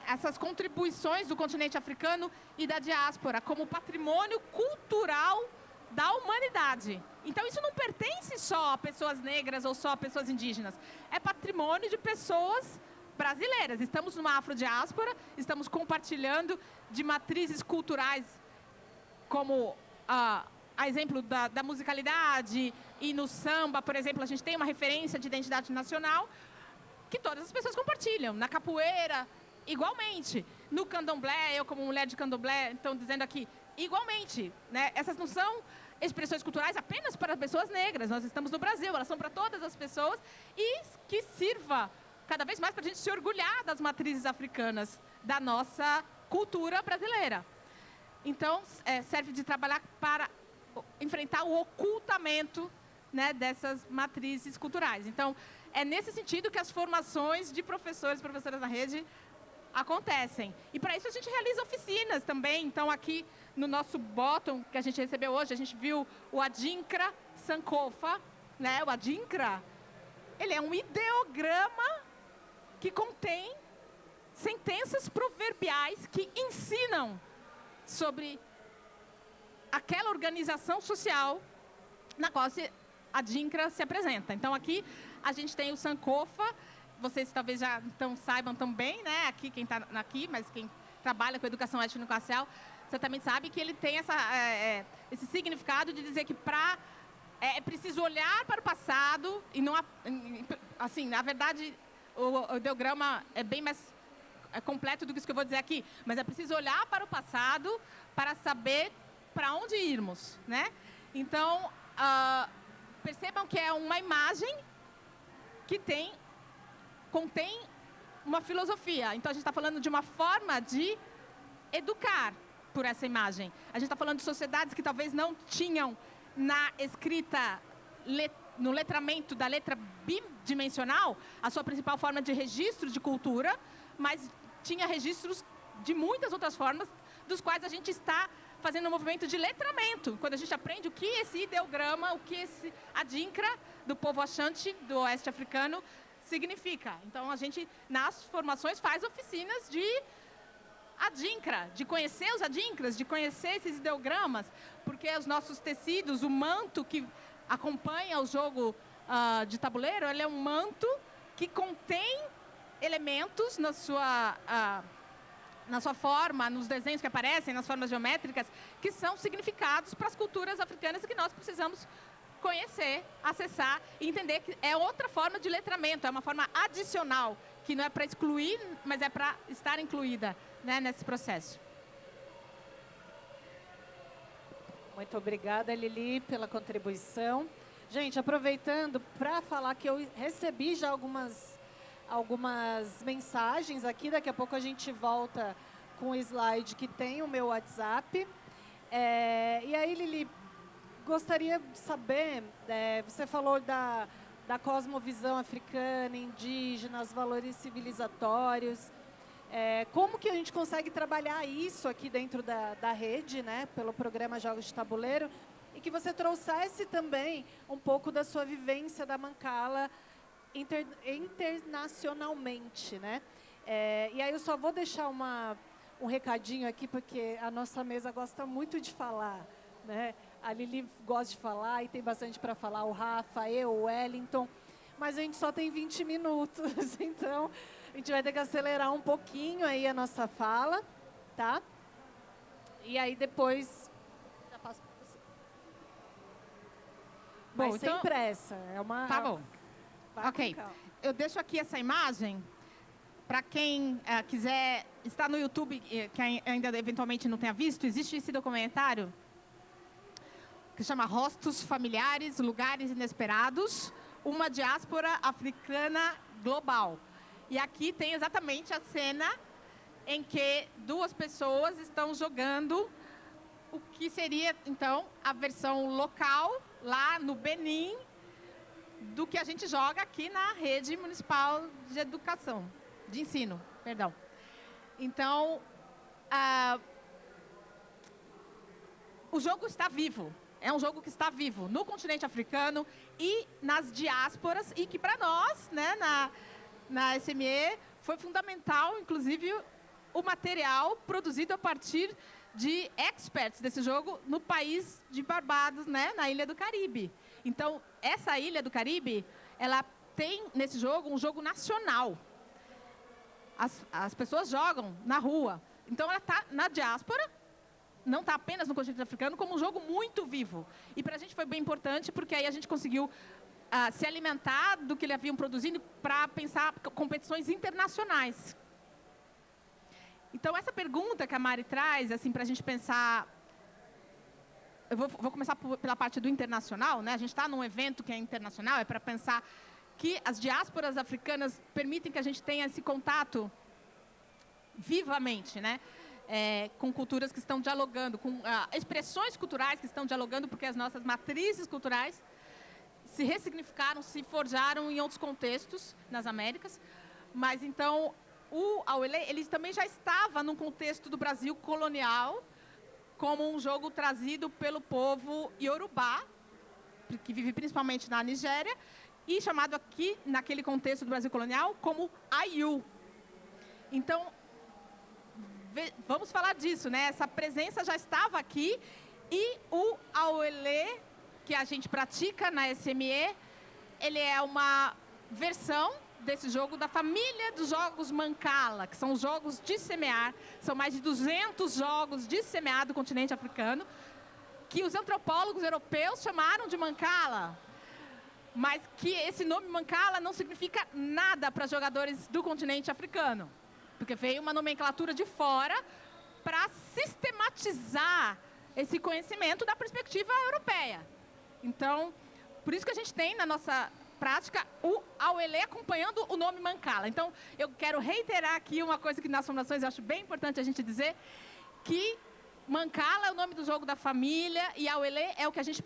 essas contribuições do continente africano e da diáspora como patrimônio cultural da humanidade. Então, isso não pertence só a pessoas negras ou só a pessoas indígenas. É patrimônio de pessoas brasileiras. Estamos numa afrodiáspora, estamos compartilhando de matrizes culturais como a exemplo da musicalidade e no samba, por exemplo, a gente tem uma referência de identidade nacional que todas as pessoas compartilham. Na capoeira, igualmente. No candomblé, eu como mulher de candomblé, então dizendo aqui, igualmente. Né? Essas não são expressões culturais apenas para pessoas negras. Nós estamos no Brasil, elas são para todas as pessoas e que sirva cada vez mais para a gente se orgulhar das matrizes africanas, da nossa cultura brasileira. Então, serve de trabalhar para enfrentar o ocultamento, né, dessas matrizes culturais. Então, é nesse sentido que as formações de professores e professoras na rede acontecem. E para isso a gente realiza oficinas também. Então, aqui no nosso bottom que a gente recebeu hoje, a gente viu o Adinkra Sankofa, né? O Adinkra, ele é um ideograma que contém sentenças proverbiais que ensinam sobre aquela organização social na qual a Adinkra se apresenta. Então, aqui a gente tem o Sankofa, vocês talvez já então saibam também, né? Aqui, quem está aqui, mas quem trabalha com educação étnico-racial, certamente sabe que ele tem esse significado de dizer que é preciso olhar para o passado e não... Assim, na verdade, o ideograma é bem mais completo do que isso que eu vou dizer aqui, mas é preciso olhar para o passado para saber para onde irmos, né? Então, percebam que é uma imagem que contém uma filosofia. Então, a gente está falando de uma forma de educar por essa imagem. A gente está falando de sociedades que talvez não tinham na escrita, no letramento da letra bidimensional, a sua principal forma de registro de cultura, mas tinha registros de muitas outras formas, dos quais a gente está fazendo um movimento de letramento. Quando a gente aprende o que esse ideograma, o que esse Adinkra, do povo Ashanti, do oeste africano, significa. Então, a gente, nas formações, faz oficinas de Adinkra, de conhecer os Adinkras, de conhecer esses ideogramas, porque os nossos tecidos, o manto que acompanha o jogo de tabuleiro, ele é um manto que contém elementos na sua forma, nos desenhos que aparecem, nas formas geométricas, que são significados para as culturas africanas e que nós precisamos conhecer, acessar e entender que é outra forma de letramento, é uma forma adicional, que não é para excluir, mas é para estar incluída, né, nesse processo. Muito obrigada, Lili, pela contribuição. Gente, aproveitando para falar que eu recebi já algumas mensagens aqui, daqui a pouco a gente volta com o slide que tem o meu WhatsApp. E aí, Lili, gostaria de saber, você falou da cosmovisão africana, indígena, os valores civilizatórios, como que a gente consegue trabalhar isso aqui dentro da rede, né, pelo programa Jogos de Tabuleiro, e que você trouxesse também um pouco da sua vivência da Mancala internacionalmente, né? E aí eu só vou deixar um recadinho aqui, porque a nossa mesa gosta muito de falar, né? A Lili gosta de falar e tem bastante para falar, o Rafa, o Wellington, mas a gente só tem 20 minutos, então a gente vai ter que acelerar um pouquinho aí a nossa fala, tá? E aí depois já passo para você. Bom, mas então, sem pressa, Tá bom. Vai Ok, com calma. eu deixo aqui essa imagem para quem quiser estar no YouTube, que ainda eventualmente não tenha visto. Existe esse documentário que chama Rostos Familiares, Lugares Inesperados, uma diáspora africana global. E aqui tem exatamente a cena em que duas pessoas estão jogando o que seria, então, a versão local, lá no Benin, do que a gente joga aqui na rede municipal de educação, de ensino, perdão. Então, o jogo está vivo. É um jogo que está vivo no continente africano e nas diásporas, e que para nós, né, na SME, foi fundamental, inclusive, o material produzido a partir de experts desse jogo no país de Barbados, né, na Ilha do Caribe. Então, essa Ilha do Caribe, ela tem, nesse jogo, um jogo nacional. As pessoas jogam na rua. Então, ela está na diáspora, não está apenas no continente africano, como um jogo muito vivo. E para a gente foi bem importante, porque aí a gente conseguiu se alimentar do que eles haviam produzindo para pensar competições internacionais. Então, essa pergunta que a Mari traz, assim, para a gente pensar... Eu vou começar pela parte do internacional, né? A gente está num evento que é internacional, é para pensar que as diásporas africanas permitem que a gente tenha esse contato vivamente, né? Com culturas que estão dialogando, com expressões culturais que estão dialogando, porque as nossas matrizes culturais se ressignificaram, se forjaram em outros contextos nas Américas. Mas, então, o Awele, ele também já estava num contexto do Brasil colonial, como um jogo trazido pelo povo Yorubá, que vive principalmente na Nigéria, e chamado aqui, naquele contexto do Brasil colonial, como Ayu. Então, vamos falar disso, né? Essa presença já estava aqui, e o Awele, que a gente pratica na SME, ele é uma versão desse jogo da família dos jogos Mancala, que são os jogos de semear. São mais de 200 jogos de semear do continente africano, que os antropólogos europeus chamaram de Mancala, mas que esse nome Mancala não significa nada para jogadores do continente africano, porque veio uma nomenclatura de fora para sistematizar esse conhecimento da perspectiva europeia. Então, por isso que a gente tem na nossa prática o Awele acompanhando o nome Mancala. Então, eu quero reiterar aqui uma coisa que nas formações eu acho bem importante a gente dizer, que Mancala é o nome do jogo da família e Awele é o que a gente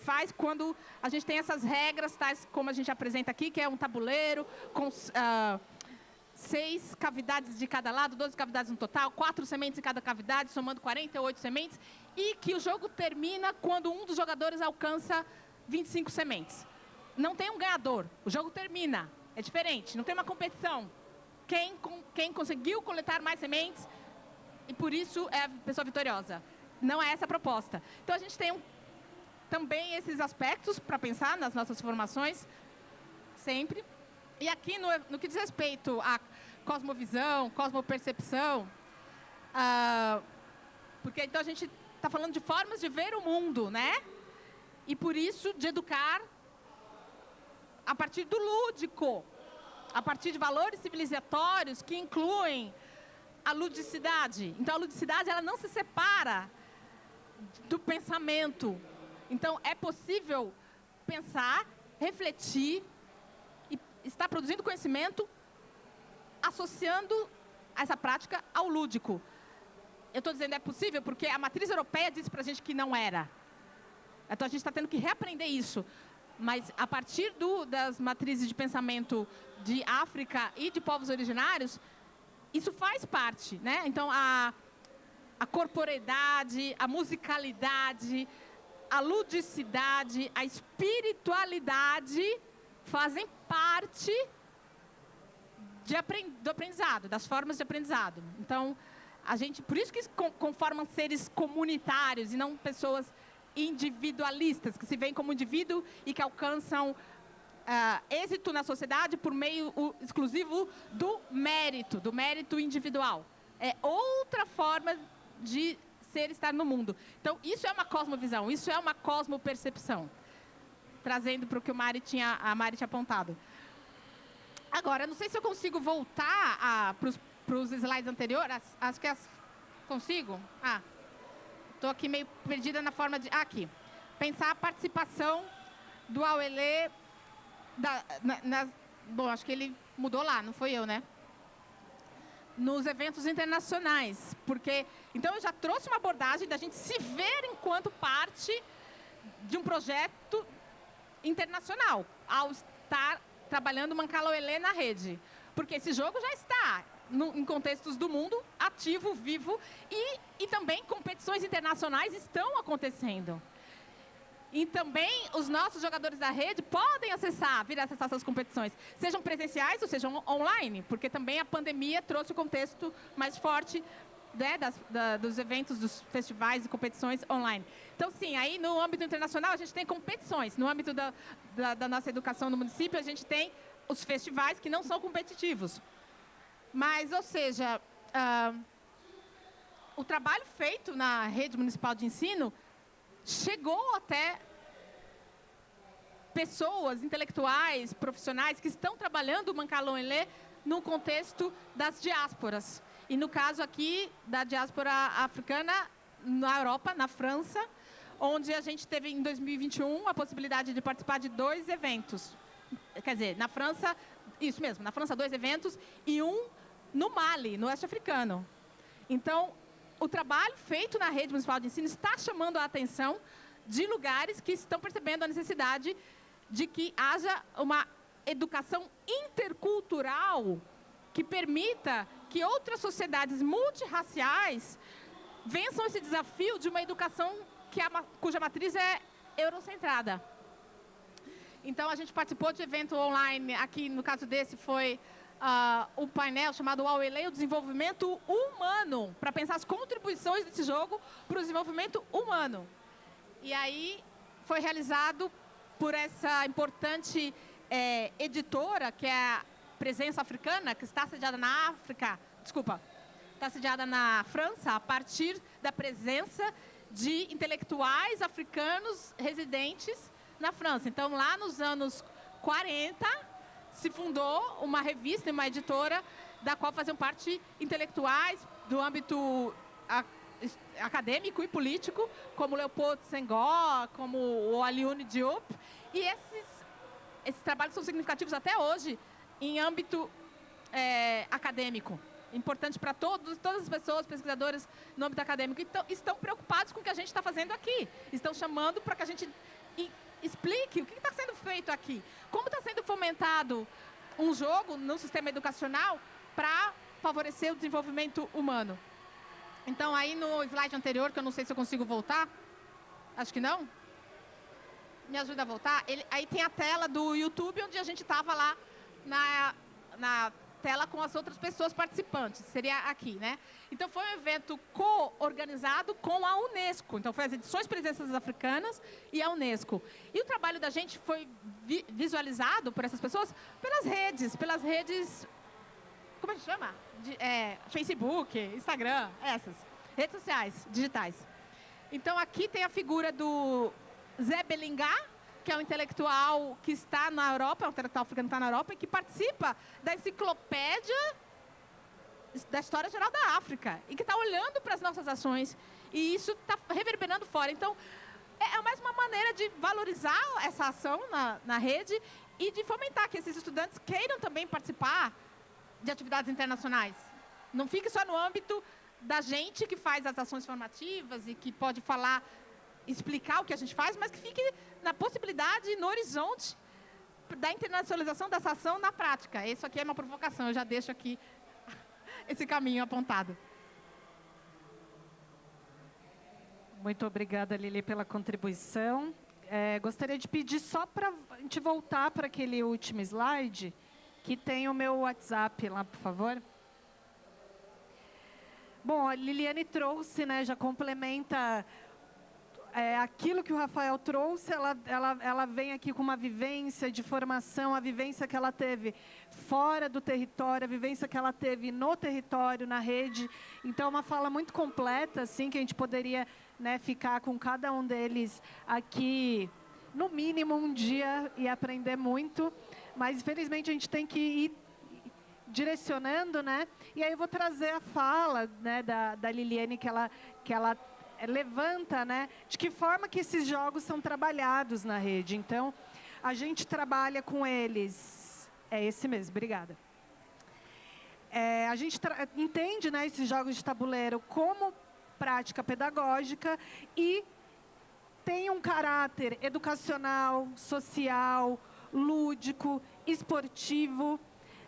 faz quando a gente tem essas regras, tais como a gente apresenta aqui, que é um tabuleiro com 6 cavidades de cada lado, 12 cavidades no total, 4 sementes em cada cavidade, somando 48 sementes, e que o jogo termina quando um dos jogadores alcança 25 sementes. Não tem um ganhador, o jogo termina, é diferente, não tem uma competição. Quem conseguiu coletar mais sementes, e por isso é a pessoa vitoriosa. Não é essa a proposta. Então, a gente tem também esses aspectos para pensar nas nossas formações, sempre. E aqui, no que diz respeito à cosmovisão, cosmopercepção, porque então a gente está falando de formas de ver o mundo, né? E por isso, de educar a partir do lúdico, a partir de valores civilizatórios que incluem a ludicidade. Então, a ludicidade ela não se separa do pensamento. Então, é possível pensar, refletir e estar produzindo conhecimento associando essa prática ao lúdico. Eu estou dizendo é possível porque a matriz europeia disse para a gente que não era. Então, a gente está tendo que reaprender isso. Mas, a partir das matrizes de pensamento de África e de povos originários, isso faz parte, né? Então, a corporeidade, a musicalidade, a ludicidade, a espiritualidade fazem parte do aprendizado, das formas de aprendizado. Então, por isso que conformam seres comunitários e não pessoas individualistas, que se veem como indivíduo e que alcançam êxito na sociedade por meio exclusivo do mérito individual. É outra forma de ser e estar no mundo. Então, isso é uma cosmovisão, isso é uma cosmopercepção. Trazendo para o que a Mari tinha apontado. Agora, não sei se eu consigo voltar para os slides anteriores. Acho que consigo? Estou aqui meio perdida na forma de... aqui. Pensar a participação do Awele... bom, acho que ele mudou lá, não foi eu, né? Nos eventos internacionais. Porque, então, eu já trouxe uma abordagem da gente se ver enquanto parte de um projeto internacional, ao estar trabalhando Mancala Awele na rede. Porque esse jogo já está em contextos do mundo, ativo, vivo, e também competições internacionais estão acontecendo. E também os nossos jogadores da rede podem vir acessar essas competições, sejam presenciais ou sejam online, porque também a pandemia trouxe o contexto mais forte né, dos eventos, dos festivais e competições online. Então, sim, aí no âmbito internacional a gente tem competições. No âmbito da nossa educação no município, a gente tem os festivais que não são competitivos. Mas, ou seja, o trabalho feito na rede municipal de ensino chegou até pessoas intelectuais, profissionais que estão trabalhando o Mancala Oenlé no contexto das diásporas. E no caso aqui da diáspora africana na Europa, na França, onde a gente teve em 2021 a possibilidade de participar de 2 eventos. Quer dizer, na França, isso mesmo, na França 2 eventos e um no Mali, no oeste africano. Então, o trabalho feito na rede municipal de ensino está chamando a atenção de lugares que estão percebendo a necessidade de que haja uma educação intercultural que permita que outras sociedades multirraciais vençam esse desafio de uma educação cuja matriz é eurocentrada. Então, a gente participou de evento online, aqui no caso desse foi o painel chamado Oenlé, o desenvolvimento humano, para pensar as contribuições desse jogo para o desenvolvimento humano. E aí foi realizado por essa importante editora, que é a Presença Africana, que está sediada na está sediada na França, a partir da presença de intelectuais africanos residentes na França. Então, lá nos anos 40, se fundou uma revista, uma editora, da qual faziam parte intelectuais do âmbito acadêmico e político, como Leopold Senghor, como o Alioune Diop. E esses trabalhos são significativos até hoje em âmbito acadêmico. Importante para todas as pessoas, pesquisadores no âmbito acadêmico. Então, estão preocupados com o que a gente está fazendo aqui. Estão chamando para que a gente explique o que está sendo feito aqui. Como está sendo fomentado um jogo no sistema educacional para favorecer o desenvolvimento humano. Então, aí no slide anterior, que eu não sei se eu consigo voltar, acho que não. Me ajuda a voltar. Aí tem a tela do YouTube, onde a gente estava lá na tela com as outras pessoas participantes. Seria aqui, né? Então, foi um evento co-organizado com a Unesco. Então, foi as edições Presenças Africanas e a Unesco. E o trabalho da gente foi visualizado por essas pessoas pelas redes, como a gente chama? Facebook, Instagram, essas. Redes sociais, digitais. Então, aqui tem a figura do Zé Belingá, que é um intelectual que está na Europa, um intelectual africano que está na Europa, e que participa da enciclopédia da história geral da África, e que está olhando para as nossas ações, e isso está reverberando fora. Então, é mais uma maneira de valorizar essa ação na rede e de fomentar que esses estudantes queiram também participar de atividades internacionais. Não fique só no âmbito da gente que faz as ações formativas e que pode falar, explicar o que a gente faz, mas que fique na possibilidade, no horizonte da internacionalização dessa ação na prática. Isso aqui é uma provocação, eu já deixo aqui esse caminho apontado. Muito obrigada, Lili, pela contribuição. Gostaria de pedir só para a gente voltar para aquele último slide, que tem o meu WhatsApp lá, por favor. Bom, a Liliane trouxe, né, já complementa aquilo que o Rafael trouxe. Ela vem aqui com uma vivência de formação, a vivência que ela teve fora do território, a vivência que ela teve no território, na rede. Então, é uma fala muito completa, assim, que a gente poderia, né, ficar com cada um deles aqui, no mínimo, um dia e aprender muito. Mas, infelizmente, a gente tem que ir direcionando, né? E aí eu vou trazer a fala, né, da Liliane, que ela levanta, né, de que forma que esses jogos são trabalhados na rede. Então, a gente trabalha com eles. É esse mesmo, obrigada. A gente entende, né, esses jogos de tabuleiro como prática pedagógica e tem um caráter educacional, social, lúdico, esportivo.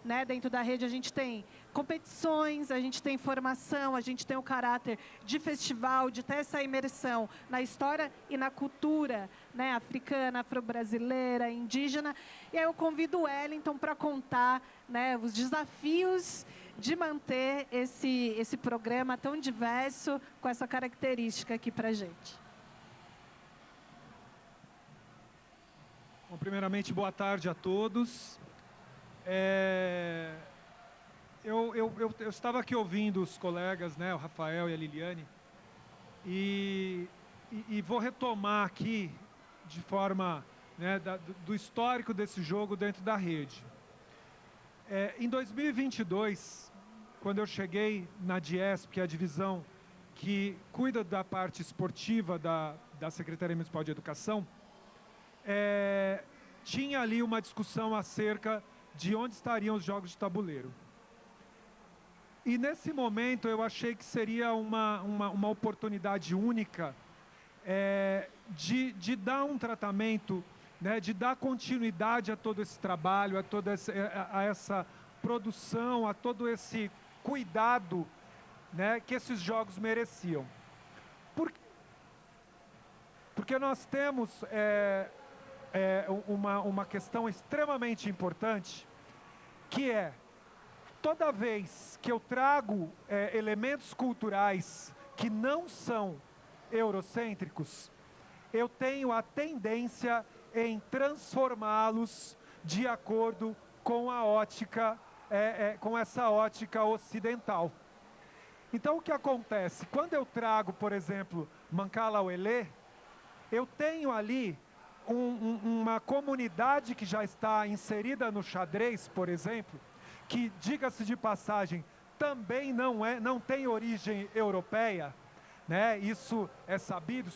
Né, dentro da rede a gente tem competições, a gente tem formação, a gente tem o caráter de festival, de ter essa imersão na história e na cultura, né, africana, afro-brasileira, indígena. E aí eu convido o Wellington para contar, né, os desafios de manter esse programa tão diverso, com essa característica aqui para a gente. Bom, primeiramente, boa tarde a todos. Eu estava aqui ouvindo os colegas, né, o Rafael e a Liliane, e vou retomar aqui, de forma, né, do histórico desse jogo dentro da rede. Em 2022, quando eu cheguei na DIESP, que é a divisão que cuida da parte esportiva da Secretaria Municipal de Educação, tinha ali uma discussão acerca de onde estariam os jogos de tabuleiro. E nesse momento eu achei que seria uma oportunidade única de dar um tratamento, né, de dar continuidade a todo esse trabalho, a toda essa produção, a todo esse cuidado, né, que esses jogos mereciam. Porque nós temos uma questão extremamente importante, que é, toda vez que eu trago elementos culturais que não são eurocêntricos, eu tenho a tendência em transformá-los de acordo com a ótica, com essa ótica ocidental. Então, o que acontece? Quando eu trago, por exemplo, Mancala Oelê, eu tenho ali uma comunidade que já está inserida no xadrez, por exemplo, que, diga-se de passagem, também não tem origem europeia, né? Isso é sabido,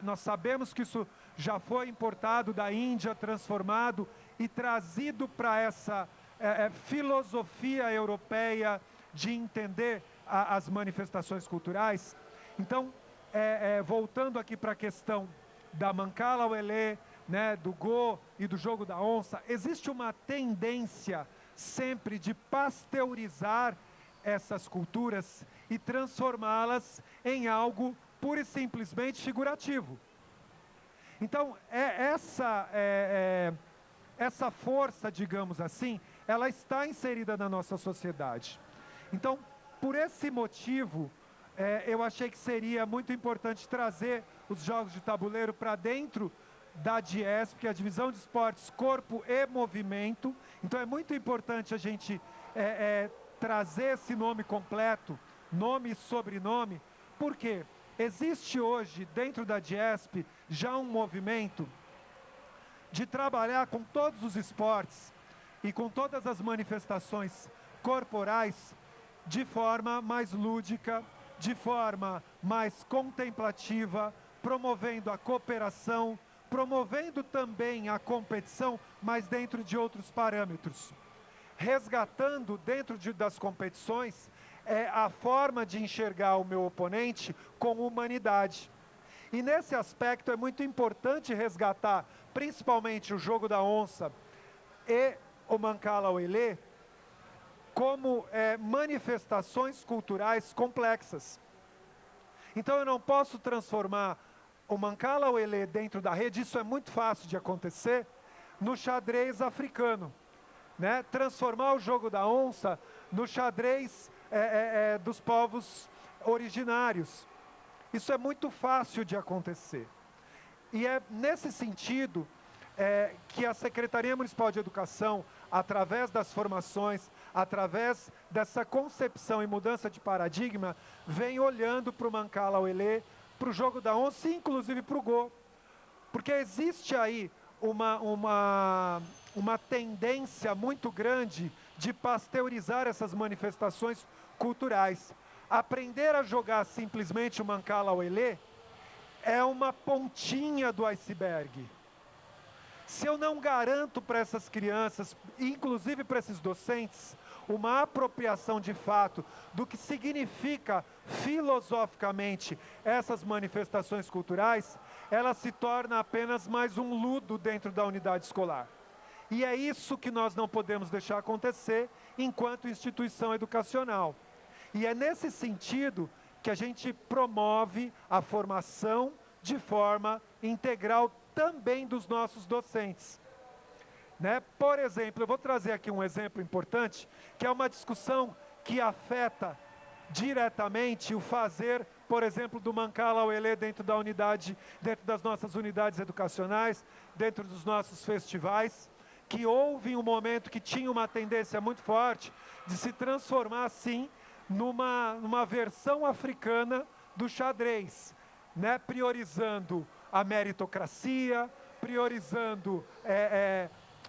nós sabemos que isso já foi importado da Índia, transformado e trazido para essa filosofia europeia de entender as manifestações culturais. Então, voltando aqui para a questão da Mancala Oelê, né, do Go e do jogo da onça, existe uma tendência sempre de pasteurizar essas culturas e transformá-las em algo pura e simplesmente figurativo. Então, essa força, digamos assim, ela está inserida na nossa sociedade. Então, por esse motivo, eu achei que seria muito importante trazer os jogos de tabuleiro para dentro da DIESP, que é a Divisão de Esportes Corpo e Movimento. Então é muito importante a gente trazer esse nome completo, nome e sobrenome, porque existe hoje dentro da DIESP já um movimento de trabalhar com todos os esportes e com todas as manifestações corporais de forma mais lúdica, de forma mais contemplativa, promovendo a cooperação, promovendo também a competição, mas dentro de outros parâmetros. Resgatando dentro das competições a forma de enxergar o meu oponente com humanidade. E nesse aspecto é muito importante resgatar, principalmente o jogo da onça e o Mancala Oelê, como manifestações culturais complexas. Então eu não posso transformar o Mancala Oelê dentro da rede, isso é muito fácil de acontecer, no xadrez africano, né? Transformar o jogo da onça no xadrez dos povos originários. Isso é muito fácil de acontecer. E é nesse sentido que a Secretaria Municipal de Educação, através das formações, através dessa concepção e mudança de paradigma, vem olhando para o Mancala Oelê, para o jogo da onça e inclusive para o Go. Porque existe aí uma tendência muito grande de pasteurizar essas manifestações culturais. Aprender a jogar simplesmente o Mancala Oelê é uma pontinha do iceberg. Se eu não garanto para essas crianças, inclusive para esses docentes, uma apropriação de fato do que significa filosoficamente essas manifestações culturais, ela se torna apenas mais um ludo dentro da unidade escolar. E é isso que nós não podemos deixar acontecer enquanto instituição educacional. E é nesse sentido que a gente promove a formação de forma integral também dos nossos docentes. Né? Por exemplo, eu vou trazer aqui um exemplo importante, que é uma discussão que afeta diretamente o fazer, por exemplo, do Mancala Auelê dentro das nossas unidades educacionais, dentro dos nossos festivais, que houve um momento que tinha uma tendência muito forte de se transformar, sim, numa versão africana do xadrez, né? Priorizando a meritocracia, priorizando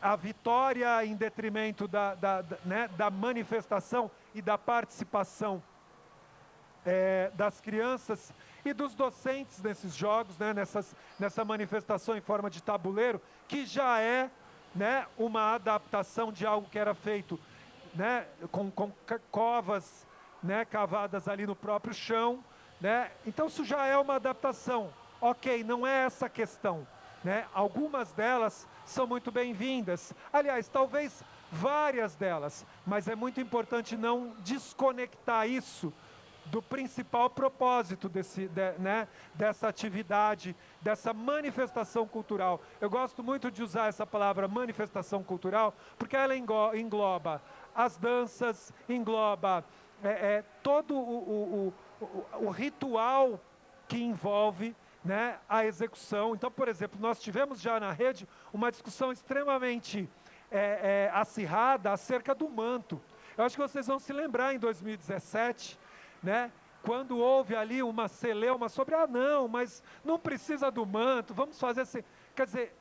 a vitória em detrimento da manifestação e da participação das crianças e dos docentes nesses jogos, né? Nessa manifestação em forma de tabuleiro, que já é, né, uma adaptação de algo que era feito, né, com covas, né, cavadas ali no próprio chão, né? Então isso já é uma adaptação. Ok, não é essa a questão, né? Algumas delas são muito bem-vindas. Aliás, talvez várias delas, mas é muito importante não desconectar isso do principal propósito dessa atividade, dessa manifestação cultural. Eu gosto muito de usar essa palavra manifestação cultural, porque ela engloba as danças, engloba todo o ritual que envolve, né, a execução. Então, por exemplo, nós tivemos já na rede uma discussão extremamente acirrada acerca do manto. Eu acho que vocês vão se lembrar em 2017, né, quando houve ali uma celeuma sobre, não, mas não precisa do manto, vamos fazer assim. Quer dizer,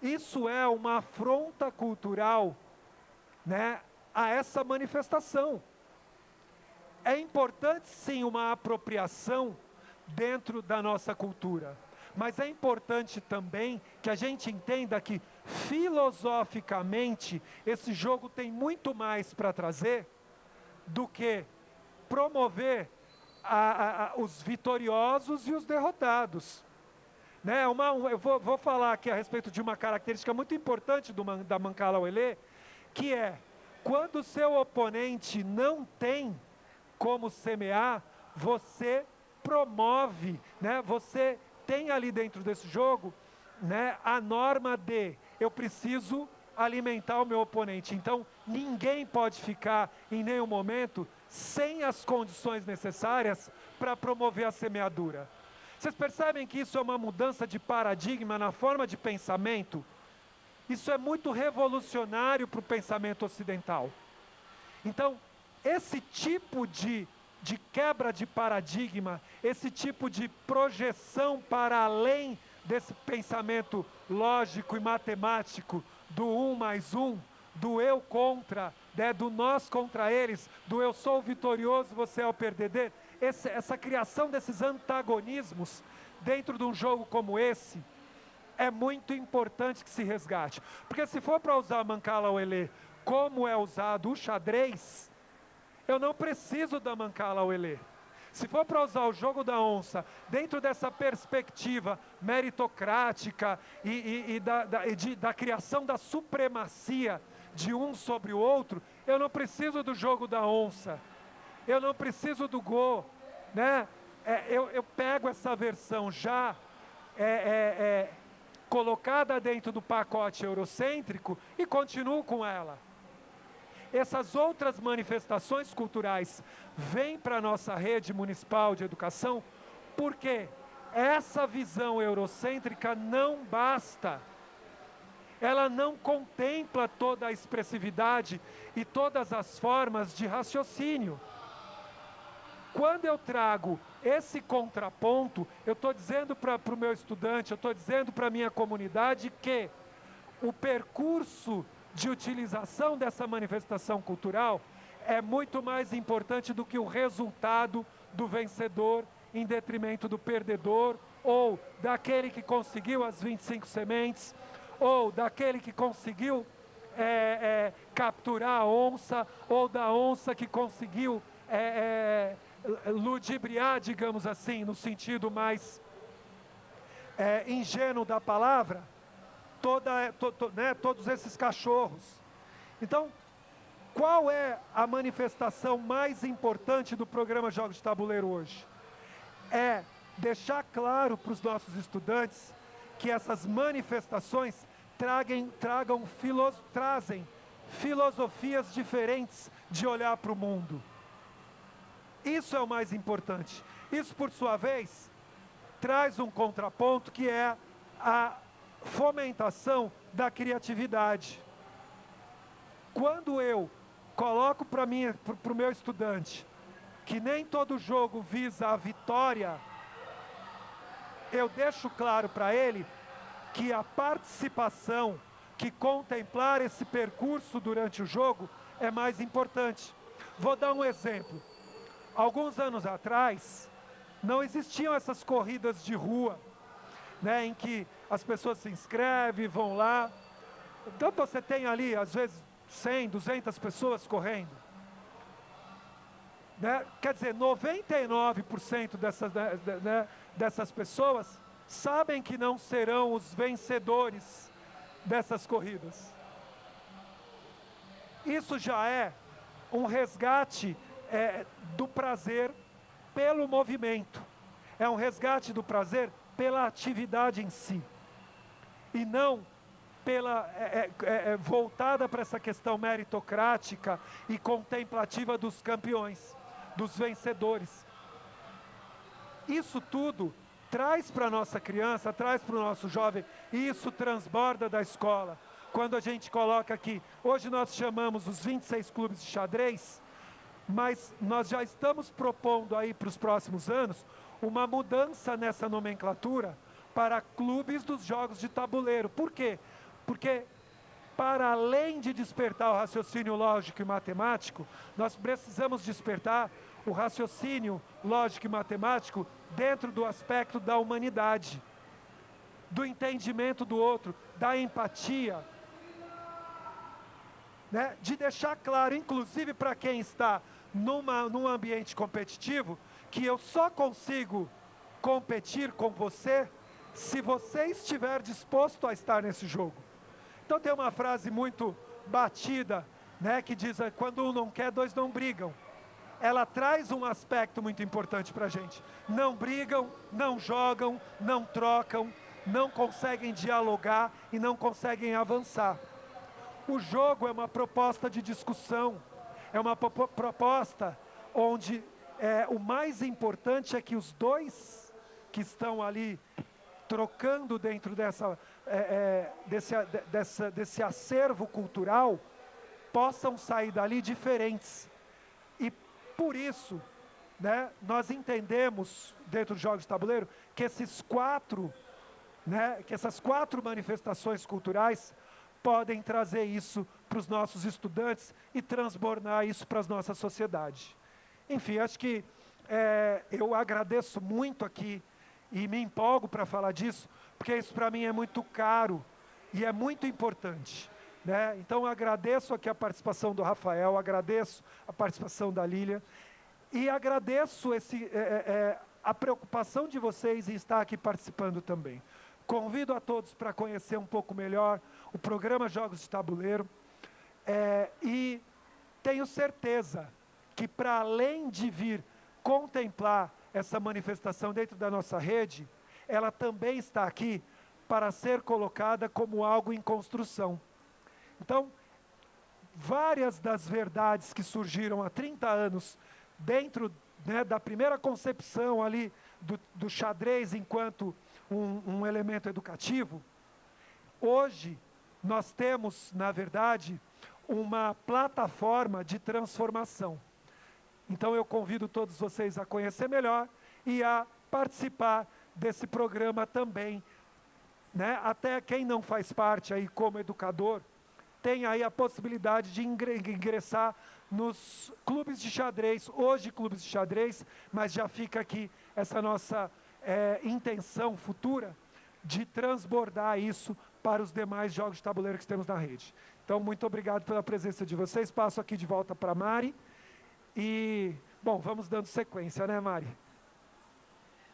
isso é uma afronta cultural, né, a essa manifestação. É importante, sim, uma apropriação dentro da nossa cultura, mas é importante também que a gente entenda que, filosoficamente, esse jogo tem muito mais para trazer do que promover os vitoriosos e os derrotados. Né? Eu vou falar aqui a respeito de uma característica muito importante da Mancala Auelê, que é, quando o seu oponente não tem como semear, você promove, né? Você tem ali dentro desse jogo, né, a norma de eu preciso alimentar o meu oponente. Então, ninguém pode ficar em nenhum momento sem as condições necessárias para promover a semeadura. Vocês percebem que isso é uma mudança de paradigma na forma de pensamento? Isso é muito revolucionário para o pensamento ocidental. Então, esse tipo de quebra de paradigma, esse tipo de projeção para além desse pensamento lógico e matemático do 1 mais 1, do eu contra, né, do nós contra eles, do eu sou o vitorioso, você é o perdedor, essa criação desses antagonismos dentro de um jogo como esse, é muito importante que se resgate. Porque se for para usar Mancala Auelê como é usado o xadrez, eu não preciso da Mancala Auelê. Se for para usar o jogo da onça dentro dessa perspectiva meritocrática e da criação da supremacia de um sobre o outro, eu não preciso do jogo da onça, eu não preciso do Go, né? Eu pego essa versão já colocada dentro do pacote eurocêntrico e continuo com ela. Essas outras manifestações culturais vêm para a nossa rede municipal de educação porque essa visão eurocêntrica não basta. Ela não contempla toda a expressividade e todas as formas de raciocínio. Quando eu trago esse contraponto, eu estou dizendo para o meu estudante, eu estou dizendo para a minha comunidade que o percurso de utilização dessa manifestação cultural é muito mais importante do que o resultado do vencedor em detrimento do perdedor, ou daquele que conseguiu as 25 sementes, ou daquele que conseguiu capturar a onça, ou da onça que conseguiu ludibriar, digamos assim, no sentido mais ingênuo da palavra, todos esses cachorros. Então, qual é a manifestação mais importante do programa Jogos de Tabuleiro hoje? É deixar claro para os nossos estudantes que essas manifestações trazem filosofias diferentes de olhar para o mundo. Isso é o mais importante. Isso, por sua vez, traz um contraponto que é a fomentação da criatividade. Quando eu coloco para o meu estudante que nem todo jogo visa a vitória, eu deixo claro para ele que a participação, que contemplar esse percurso durante o jogo é mais importante. Vou dar um exemplo. Alguns anos atrás, não existiam essas corridas de rua, né, em que as pessoas se inscrevem, vão lá. Então você tem ali, às vezes, 100, 200 pessoas correndo. Né? Quer dizer, 99% dessas pessoas sabem que não serão os vencedores dessas corridas. Isso já é um resgate do prazer pelo movimento. É um resgate do prazer pela atividade em si. E não voltada para essa questão meritocrática e contemplativa dos campeões, dos vencedores. Isso tudo traz para a nossa criança, traz para o nosso jovem, e isso transborda da escola. Quando a gente coloca aqui, hoje nós chamamos os 26 clubes de xadrez, mas nós já estamos propondo aí para os próximos anos uma mudança nessa nomenclatura para clubes dos jogos de tabuleiro. Por quê? Porque, para além de despertar o raciocínio lógico e matemático, nós precisamos despertar o raciocínio lógico e matemático dentro do aspecto da humanidade, do entendimento do outro, da empatia, né? De deixar claro, inclusive para quem está num ambiente competitivo, que eu só consigo competir com você se você estiver disposto a estar nesse jogo. Então tem uma frase muito batida, né, que diz, quando um não quer, dois não brigam. Ela traz um aspecto muito importante para a gente. Não brigam, não jogam, não trocam, não conseguem dialogar e não conseguem avançar. O jogo é uma proposta de discussão, é uma proposta onde o mais importante é que os dois que estão ali trocando dentro desse acervo cultural possam sair dali diferentes. E por isso, né, nós entendemos dentro dos jogos de tabuleiro que essas quatro manifestações culturais podem trazer isso para os nossos estudantes e transbordar isso para a nossa sociedade. Enfim, acho que eu agradeço muito aqui e me empolgo para falar disso, porque isso para mim é muito caro e é muito importante, né? Então agradeço aqui a participação do Rafael, agradeço a participação da Lília e agradeço a preocupação de vocês em estar aqui participando também. Convido a todos para conhecer um pouco melhor o programa Jogos de Tabuleiro e tenho certeza que, para além de vir contemplar essa manifestação dentro da nossa rede, ela também está aqui para ser colocada como algo em construção. Então, várias das verdades que surgiram há 30 anos dentro, né, da primeira concepção ali do xadrez enquanto um elemento educativo, hoje nós temos, na verdade, uma plataforma de transformação. Então eu convido todos vocês a conhecer melhor e a participar desse programa também, né? Até quem não faz parte aí como educador, tem aí a possibilidade de ingressar nos clubes de xadrez, hoje clubes de xadrez, mas já fica aqui essa nossa intenção futura de transbordar isso para os demais jogos de tabuleiro que temos na rede. Então, muito obrigado pela presença de vocês. Passo aqui de volta para a Mari. E, bom, vamos dando sequência, né, Mari?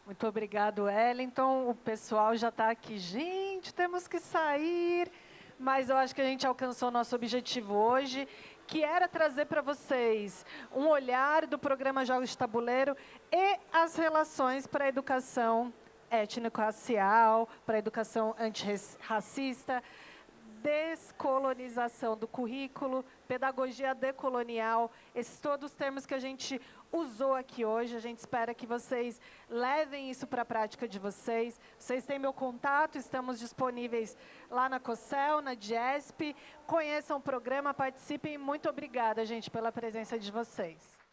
Muito obrigado, Wellington. O pessoal já está aqui. Gente, temos que sair. Mas eu acho que a gente alcançou o nosso objetivo hoje, que era trazer para vocês um olhar do programa Jogos de Tabuleiro e as relações para a educação étnico-racial, para a educação antirracista, descolonização do currículo, pedagogia decolonial, esses todos os termos que a gente usou aqui hoje. A gente espera que vocês levem isso para a prática de vocês. Vocês têm meu contato, estamos disponíveis lá na COCEL, na DIESP. Conheçam o programa, participem. Muito obrigada, gente, pela presença de vocês.